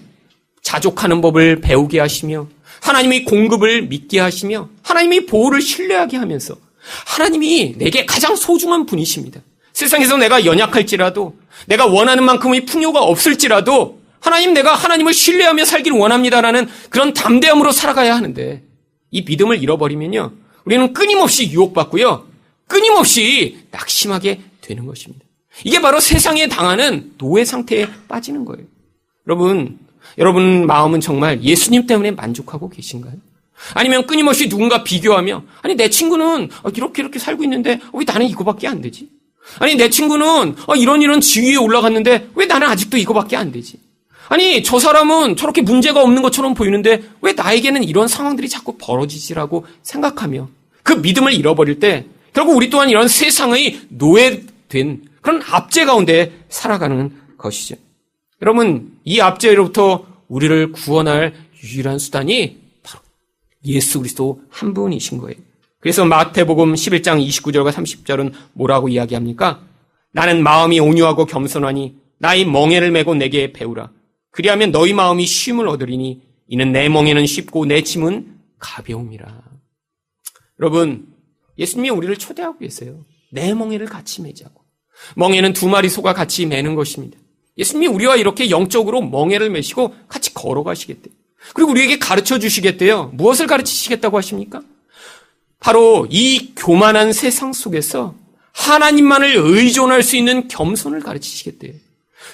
S1: 자족하는 법을 배우게 하시며 하나님의 공급을 믿게 하시며 하나님의 보호를 신뢰하게 하면서 하나님이 내게 가장 소중한 분이십니다. 세상에서 내가 연약할지라도, 내가 원하는 만큼의 풍요가 없을지라도 하나님, 내가 하나님을 신뢰하며 살기를 원합니다라는 그런 담대함으로 살아가야 하는데, 이 믿음을 잃어버리면요, 우리는 끊임없이 유혹받고요, 끊임없이 낙심하게 되는 것입니다. 이게 바로 세상에 당하는 노예 상태에 빠지는 거예요. 여러분 마음은 정말 예수님 때문에 만족하고 계신가요? 아니면 끊임없이 누군가 비교하며, 내 친구는 이렇게 살고 있는데 왜 나는 이거밖에 안 되지? 내 친구는 이런 지위에 올라갔는데 왜 나는 아직도 이거밖에 안 되지? 저 사람은 저렇게 문제가 없는 것처럼 보이는데 왜 나에게는 이런 상황들이 자꾸 벌어지지라고 생각하며 그 믿음을 잃어버릴 때 결국 우리 또한 이런 세상의 노예된 그런 압제 가운데 살아가는 것이죠. 여러분, 이 압제로부터 우리를 구원할 유일한 수단이 바로 예수 그리스도 한 분이신 거예요. 그래서 마태복음 11장 29절과 30절은 뭐라고 이야기합니까? 나는 마음이 온유하고 겸손하니 나의 멍에를 메고 내게 배우라. 그리하면 너희 마음이 쉼을 얻으리니 이는 내 멍에는 쉽고 내 짐은 가벼움이라. 여러분, 예수님이 우리를 초대하고 계세요. 내 멍에를 같이 매자고. 멍에는 두 마리 소가 같이 매는 것입니다. 예수님이 우리와 이렇게 영적으로 멍에를 매시고 같이 걸어가시겠대요. 그리고 우리에게 가르쳐 주시겠대요. 무엇을 가르치시겠다고 하십니까? 바로 이 교만한 세상 속에서 하나님만을 의존할 수 있는 겸손을 가르치시겠대요.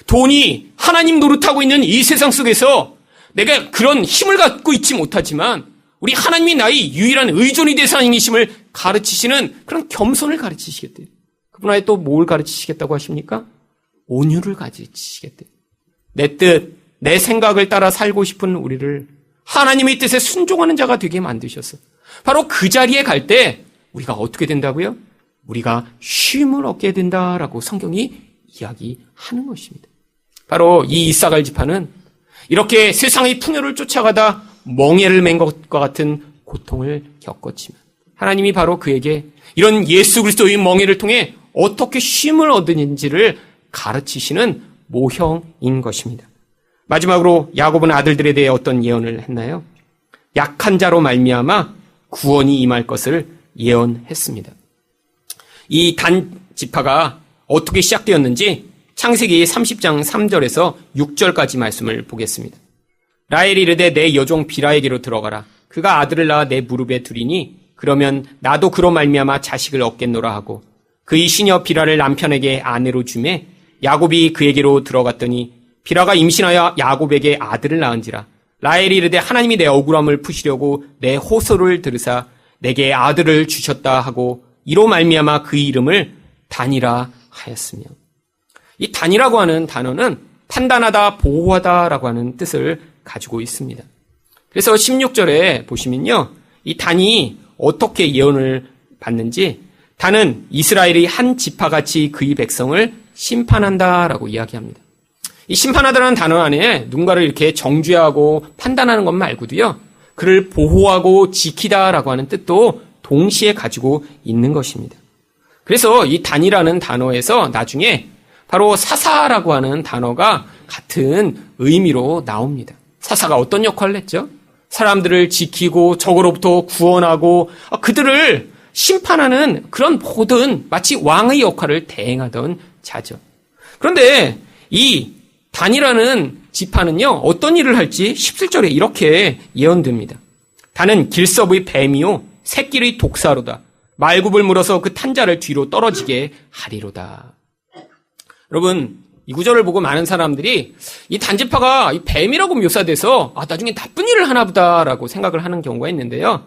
S1: 돈이 하나님 노릇하고 있는 이 세상 속에서 내가 그런 힘을 갖고 있지 못하지만 우리 하나님이 나의 유일한 의존이 대상이심을 가르치시는 그런 겸손을 가르치시겠대요. 그분 아예 또 뭘 가르치시겠다고 하십니까? 온유를 가르치시겠대요. 내 뜻, 내 생각을 따라 살고 싶은 우리를 하나님의 뜻에 순종하는 자가 되게 만드셔서 바로 그 자리에 갈 때 우리가 어떻게 된다고요? 우리가 쉼을 얻게 된다라고 성경이 이야기하는 것입니다. 바로 이 이사갈 지파는 이렇게 세상의 풍요를 쫓아가다 멍에를 맨 것과 같은 고통을 겪었지만 하나님이 바로 그에게 이런 예수 그리스도의 멍에를 통해 어떻게 쉼을 얻는지를 가르치시는 모형인 것입니다. 마지막으로 야곱은 아들들에 대해 어떤 예언을 했나요? 약한 자로 말미암아 구원이 임할 것을 예언했습니다. 이 단 지파가 어떻게 시작되었는지 창세기 30장 3절에서 6절까지 말씀을 보겠습니다. 라헬이 이르되 내 여종 비라에게로 들어가라. 그가 아들을 낳아 내 무릎에 두리니 그러면 나도 그로 말미암아 자식을 얻겠노라 하고 그의 시녀 비라를 남편에게 아내로 주매 야곱이 그에게로 들어갔더니 비라가 임신하여 야곱에게 아들을 낳은지라. 라헬이 이르되 하나님이 내 억울함을 푸시려고 내 호소를 들으사 내게 아들을 주셨다 하고 이로 말미암아 그의 이름을 단이라 하였으며. 이 단이라고 하는 단어는 판단하다, 보호하다라고 하는 뜻을 가지고 있습니다. 그래서 16절에 보시면요, 이 단이 어떻게 예언을 받는지 단은 이스라엘의 한 지파같이 그의 백성을 심판한다라고 이야기합니다. 이 심판하다라는 단어 안에 누군가를 이렇게 정죄하고 판단하는 것 말고도요, 그를 보호하고 지키다라고 하는 뜻도 동시에 가지고 있는 것입니다. 그래서 이 단이라는 단어에서 나중에 바로 사사라고 하는 단어가 같은 의미로 나옵니다. 사사가 어떤 역할을 했죠? 사람들을 지키고 적으로부터 구원하고 그들을 심판하는 그런 모든 마치 왕의 역할을 대행하던 자죠. 그런데 이 단이라는 지파는요, 어떤 일을 할지 17절에 이렇게 예언됩니다. 단은 길섭의 뱀이요 새끼의 독사로다. 말굽을 물어서 그 탄자를 뒤로 떨어지게 하리로다. 여러분, 이 구절을 보고 많은 사람들이 이 단지파가 이 뱀이라고 묘사돼서 나중에 나쁜 일을 하나 보다라고 생각을 하는 경우가 있는데요.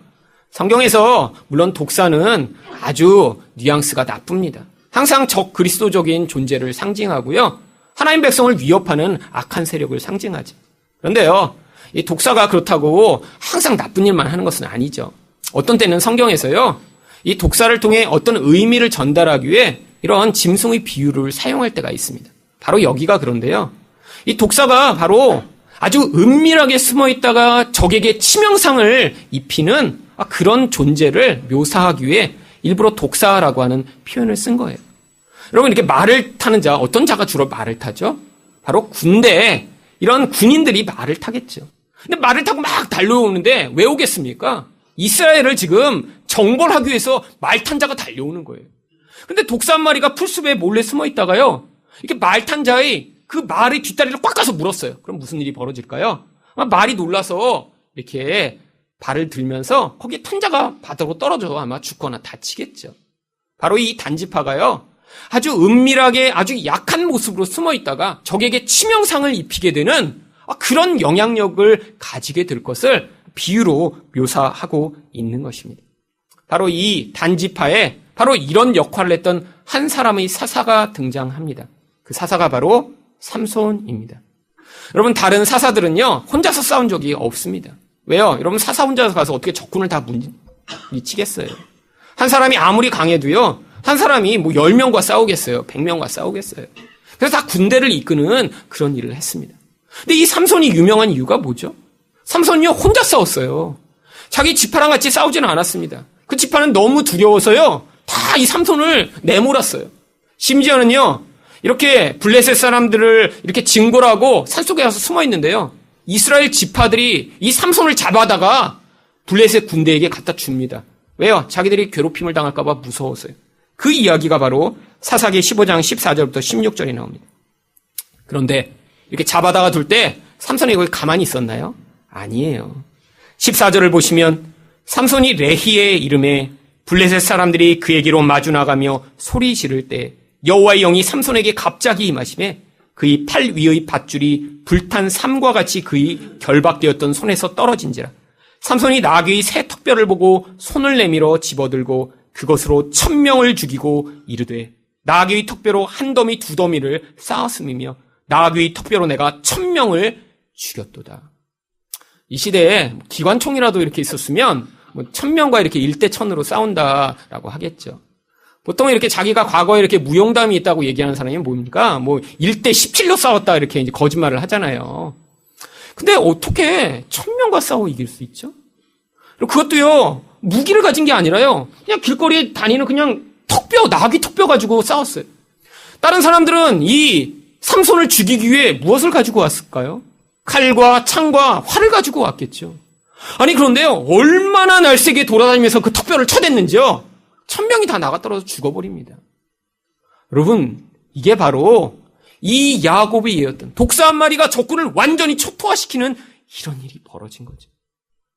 S1: 성경에서 물론 독사는 아주 뉘앙스가 나쁩니다. 항상 적 그리스도적인 존재를 상징하고요. 하나님 백성을 위협하는 악한 세력을 상징하죠. 그런데요, 이 독사가 그렇다고 항상 나쁜 일만 하는 것은 아니죠. 어떤 때는 성경에서요, 이 독사를 통해 어떤 의미를 전달하기 위해 이런 짐승의 비유를 사용할 때가 있습니다. 바로 여기가 그런데요. 이 독사가 바로 아주 은밀하게 숨어 있다가 적에게 치명상을 입히는 그런 존재를 묘사하기 위해 일부러 독사라고 하는 표현을 쓴 거예요. 여러분, 이렇게 말을 타는 자, 어떤 자가 주로 말을 타죠? 바로 군대에 이런 군인들이 말을 타겠죠. 근데 말을 타고 막 달려오는데 왜 오겠습니까? 이스라엘을 지금 정벌하기 위해서 말 탄 자가 달려오는 거예요. 근데 독사 한 마리가 풀숲에 몰래 숨어 있다가요, 이렇게 말 탄 자의 그 말의 뒷다리를 꽉 가서 물었어요. 그럼 무슨 일이 벌어질까요? 말이 놀라서 이렇게 발을 들면서 거기에 탄 자가 바다로 떨어져 아마 죽거나 다치겠죠. 바로 이 단지파가요, 아주 은밀하게 아주 약한 모습으로 숨어 있다가 적에게 치명상을 입히게 되는 그런 영향력을 가지게 될 것을 비유로 묘사하고 있는 것입니다. 바로 이 단지파에 바로 이런 역할을 했던 한 사람의 사사가 등장합니다. 그 사사가 바로 삼손입니다. 여러분, 다른 사사들은요, 혼자서 싸운 적이 없습니다. 왜요? 여러분, 사사 혼자서 가서 어떻게 적군을 다 물리치겠어요? 한 사람이 아무리 강해도요, 한 사람이 10명과 싸우겠어요? 100명과 싸우겠어요? 그래서 다 군대를 이끄는 그런 일을 했습니다. 근데 이 삼손이 유명한 이유가 뭐죠? 삼손이요, 혼자 싸웠어요. 자기 지파랑 같이 싸우지는 않았습니다. 그 지파는 너무 두려워서요. 다 이 삼손을 내몰았어요. 심지어는요. 이렇게 블레셋 사람들을 이렇게 증거를 하고 산속에 가서 숨어 있는데요. 이스라엘 지파들이 이 삼손을 잡아다가 블레셋 군대에게 갖다 줍니다. 왜요? 자기들이 괴롭힘을 당할까 봐 무서워서요. 그 이야기가 바로 사사기 15장 14절부터 16절이 나옵니다. 그런데 이렇게 잡아다가 둘 때 삼손이 거기 가만히 있었나요? 아니에요. 14절을 보시면 삼손이 레히의 이름에 블레셋 사람들이 그에게로 마주 나가며 소리 지를 때 여호와의 영이 삼손에게 갑자기 임하심에 그의 팔 위의 밧줄이 불탄 삼과 같이 그의 결박되었던 손에서 떨어진지라. 삼손이 나귀의 새 턱뼈를 보고 손을 내밀어 집어들고 그것으로 1000명을 죽이고 이르되 나귀의 턱뼈로 한 더미 두 더미를 쌓았음이며 나귀의 턱뼈로 내가 1000명을 죽였도다. 이 시대에 기관총이라도 이렇게 있었으면 1000명과 이렇게 1대1000으로 싸운다라고 하겠죠. 보통 이렇게 자기가 과거에 이렇게 무용담이 있다고 얘기하는 사람이 뭡니까? 1대17로 싸웠다 이렇게 이제 거짓말을 하잖아요. 근데 어떻게 1000명과 싸워 이길 수 있죠? 그리고 그것도요, 무기를 가진 게 아니라요, 그냥 길거리에 다니는 그냥 턱뼈, 나귀 턱뼈 가지고 싸웠어요. 다른 사람들은 이 삼손을 죽이기 위해 무엇을 가지고 왔을까요? 칼과 창과 활을 가지고 왔겠죠. 아니, 그런데요, 얼마나 날쌔게 돌아다니면서 그 턱뼈를 쳐댔는지요, 1000명이 다 나가떨어져 죽어버립니다. 여러분, 이게 바로 이 야곱이 이었던 독사 한 마리가 적군을 완전히 초토화시키는 이런 일이 벌어진 거죠.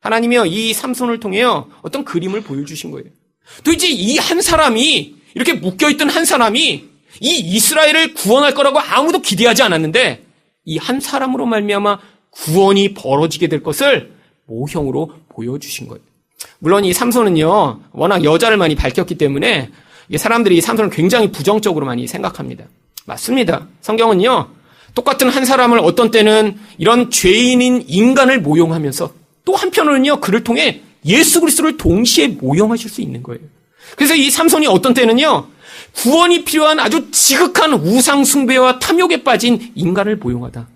S1: 하나님이요, 이 삼손을 통해요, 어떤 그림을 보여주신 거예요. 도대체 이 한 사람이, 이렇게 묶여있던 한 사람이 이 이스라엘을 구원할 거라고 아무도 기대하지 않았는데 이 한 사람으로 말미암아 구원이 벌어지게 될 것을 모형으로 보여주신 거예요. 물론 이 삼손은요, 워낙 여자를 많이 밝혔기 때문에 사람들이 이 삼손을 굉장히 부정적으로 많이 생각합니다. 맞습니다. 성경은요, 똑같은 한 사람을 어떤 때는 이런 죄인인 인간을 모형하면서 또 한편으로는요, 그를 통해 예수 그리스도를 동시에 모형하실 수 있는 거예요. 그래서 이 삼손이 어떤 때는요, 구원이 필요한 아주 지극한 우상 숭배와 탐욕에 빠진 인간을 모형하다.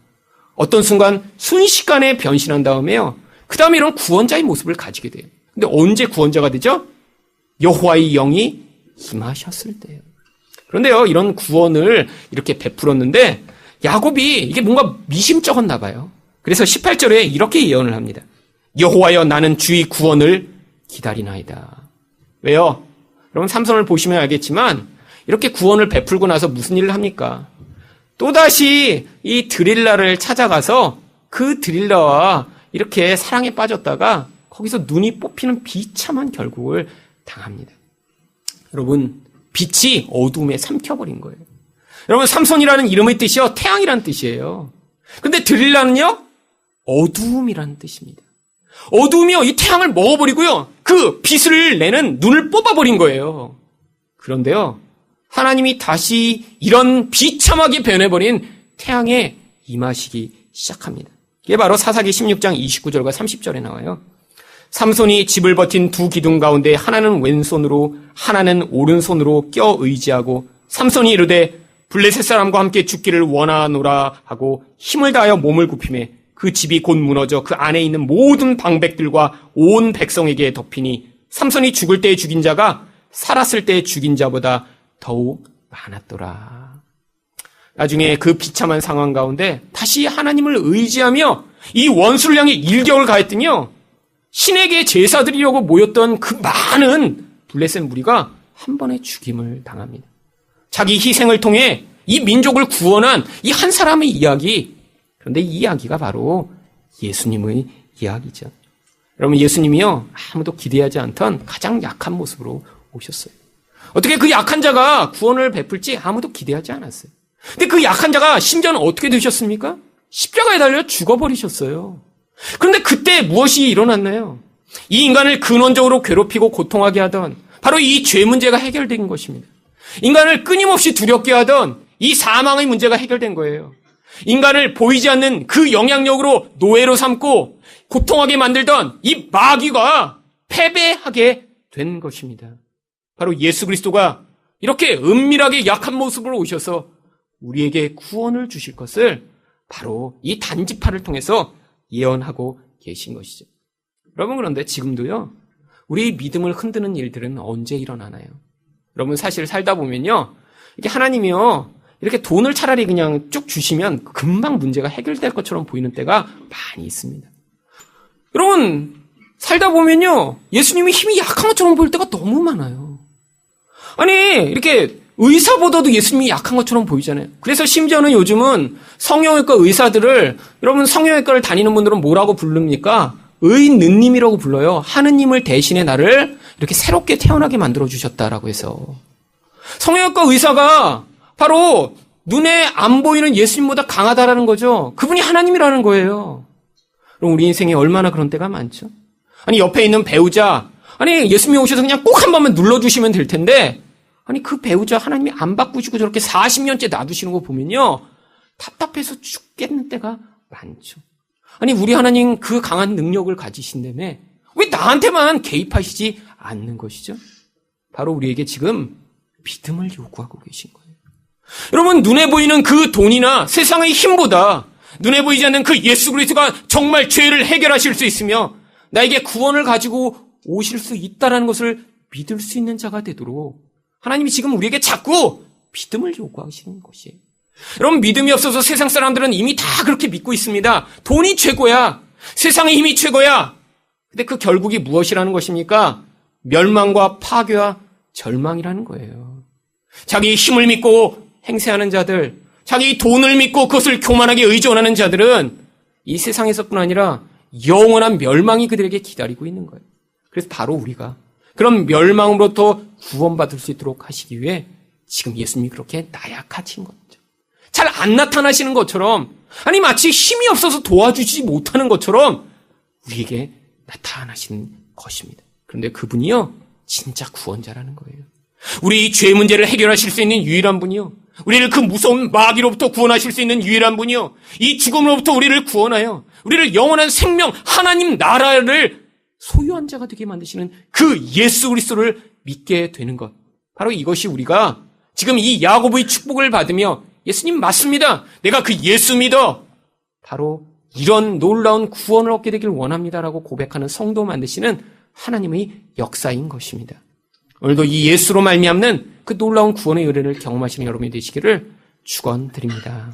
S1: 어떤 순간 순식간에 변신한 다음에요, 그 다음에 이런 구원자의 모습을 가지게 돼요. 근데 언제 구원자가 되죠? 여호와의 영이 임하셨을 때요. 그런데요, 이런 구원을 이렇게 베풀었는데 야곱이 이게 뭔가 미심쩍었나 봐요. 그래서 18절에 이렇게 예언을 합니다. 여호와여, 나는 주의 구원을 기다리나이다. 왜요? 여러분, 삼손을 보시면 알겠지만 이렇게 구원을 베풀고 나서 무슨 일을 합니까? 또다시 이 드릴라를 찾아가서 그 드릴라와 이렇게 사랑에 빠졌다가 거기서 눈이 뽑히는 비참한 결국을 당합니다. 여러분, 빛이 어둠에 삼켜버린 거예요. 여러분, 삼손이라는 이름의 뜻이요, 태양이라는 뜻이에요. 근데 드릴라는요, 어두움이라는 뜻입니다. 어두움이요, 이 태양을 먹어버리고요, 그 빛을 내는 눈을 뽑아버린 거예요. 그런데요, 하나님이 다시 이런 비참하게 변해버린 태양에 임하시기 시작합니다. 이게 바로 사사기 16장 29절과 30절에 나와요. 삼손이 집을 버틴 두 기둥 가운데 하나는 왼손으로 하나는 오른손으로 껴 의지하고 삼손이 이르되 블레셋 사람과 함께 죽기를 원하노라 하고 힘을 다하여 몸을 굽히매 그 집이 곧 무너져 그 안에 있는 모든 방백들과 온 백성에게 덮이니 삼손이 죽을 때 죽인 자가 살았을 때 죽인 자보다 더욱 많았더라. 나중에 그 비참한 상황 가운데 다시 하나님을 의지하며 이 원수를 향해 일격을 가했더니요, 신에게 제사 드리려고 모였던 그 많은 블레셋 무리가 한 번에 죽임을 당합니다. 자기 희생을 통해 이 민족을 구원한 이 한 사람의 이야기, 그런데 이 이야기가 바로 예수님의 이야기죠. 여러분, 예수님이요, 아무도 기대하지 않던 가장 약한 모습으로 오셨어요. 어떻게 그 약한 자가 구원을 베풀지 아무도 기대하지 않았어요. 근데 그 약한 자가 심지어는 어떻게 되셨습니까? 십자가에 달려 죽어버리셨어요. 그런데 그때 무엇이 일어났나요? 이 인간을 근원적으로 괴롭히고 고통하게 하던 바로 이 죄 문제가 해결된 것입니다. 인간을 끊임없이 두렵게 하던 이 사망의 문제가 해결된 거예요. 인간을 보이지 않는 그 영향력으로 노예로 삼고 고통하게 만들던 이 마귀가 패배하게 된 것입니다. 바로 예수 그리스도가 이렇게 은밀하게 약한 모습으로 오셔서 우리에게 구원을 주실 것을 바로 이 단지파를 통해서 예언하고 계신 것이죠. 여러분, 그런데 지금도요, 우리 믿음을 흔드는 일들은 언제 일어나나요? 여러분, 사실 살다 보면요, 이게 하나님이요, 이렇게 돈을 차라리 그냥 쭉 주시면 금방 문제가 해결될 것처럼 보이는 때가 많이 있습니다. 여러분, 살다 보면요, 예수님이 힘이 약한 것처럼 보일 때가 너무 많아요. 아니, 이렇게 의사보다도 예수님이 약한 것처럼 보이잖아요. 그래서 심지어는 요즘은 성형외과 의사들을, 여러분 성형외과를 다니는 분들은 뭐라고 부릅니까? 의느님이라고 불러요. 하느님을 대신해 나를 이렇게 새롭게 태어나게 만들어주셨다라고 해서. 성형외과 의사가 바로 눈에 안 보이는 예수님보다 강하다라는 거죠. 그분이 하나님이라는 거예요. 그럼 우리 인생에 얼마나 그런 때가 많죠? 아니, 옆에 있는 배우자, 아니, 예수님이 오셔서 그냥 꼭 한 번만 눌러주시면 될 텐데, 아니, 그 배우자 하나님이 안 바꾸시고 저렇게 40년째 놔두시는 거 보면요, 답답해서 죽겠는 때가 많죠. 아니, 우리 하나님 그 강한 능력을 가지신다며 왜 나한테만 개입하시지 않는 것이죠? 바로 우리에게 지금 믿음을 요구하고 계신 거예요. 여러분, 눈에 보이는 그 돈이나 세상의 힘보다 눈에 보이지 않는 그 예수 그리스도가 정말 죄를 해결하실 수 있으며 나에게 구원을 가지고 오실 수 있다는 것을 믿을 수 있는 자가 되도록 하나님이 지금 우리에게 자꾸 믿음을 요구하시는 것이에요. 여러분, 믿음이 없어서 세상 사람들은 이미 다 그렇게 믿고 있습니다. 돈이 최고야. 세상의 힘이 최고야. 근데 그 결국이 무엇이라는 것입니까? 멸망과 파괴와 절망이라는 거예요. 자기 힘을 믿고 행세하는 자들, 자기 돈을 믿고 그것을 교만하게 의존하는 자들은 이 세상에서뿐 아니라 영원한 멸망이 그들에게 기다리고 있는 거예요. 그래서 바로 우리가 그런 멸망으로부터 구원받을 수 있도록 하시기 위해 지금 예수님이 그렇게 나약하신 거죠. 잘 안 나타나시는 것처럼, 아니 마치 힘이 없어서 도와주지 못하는 것처럼 우리에게 나타나시는 것입니다. 그런데 그분이요, 진짜 구원자라는 거예요. 우리 죄 문제를 해결하실 수 있는 유일한 분이요, 우리를 그 무서운 마귀로부터 구원하실 수 있는 유일한 분이요, 이 죽음으로부터 우리를 구원하여 우리를 영원한 생명, 하나님 나라를 소유한 자가 되게 만드시는 그 예수 그리스도를 믿게 되는 것, 바로 이것이 우리가 지금 이 야고보의 축복을 받으며 예수님 맞습니다, 내가 그 예수 믿어, 바로 이런 놀라운 구원을 얻게 되길 원합니다라고 고백하는 성도 만드시는 하나님의 역사인 것입니다. 오늘도 이 예수로 말미암는 그 놀라운 구원의 은혜를 경험하시는 여러분이 되시기를 축원드립니다.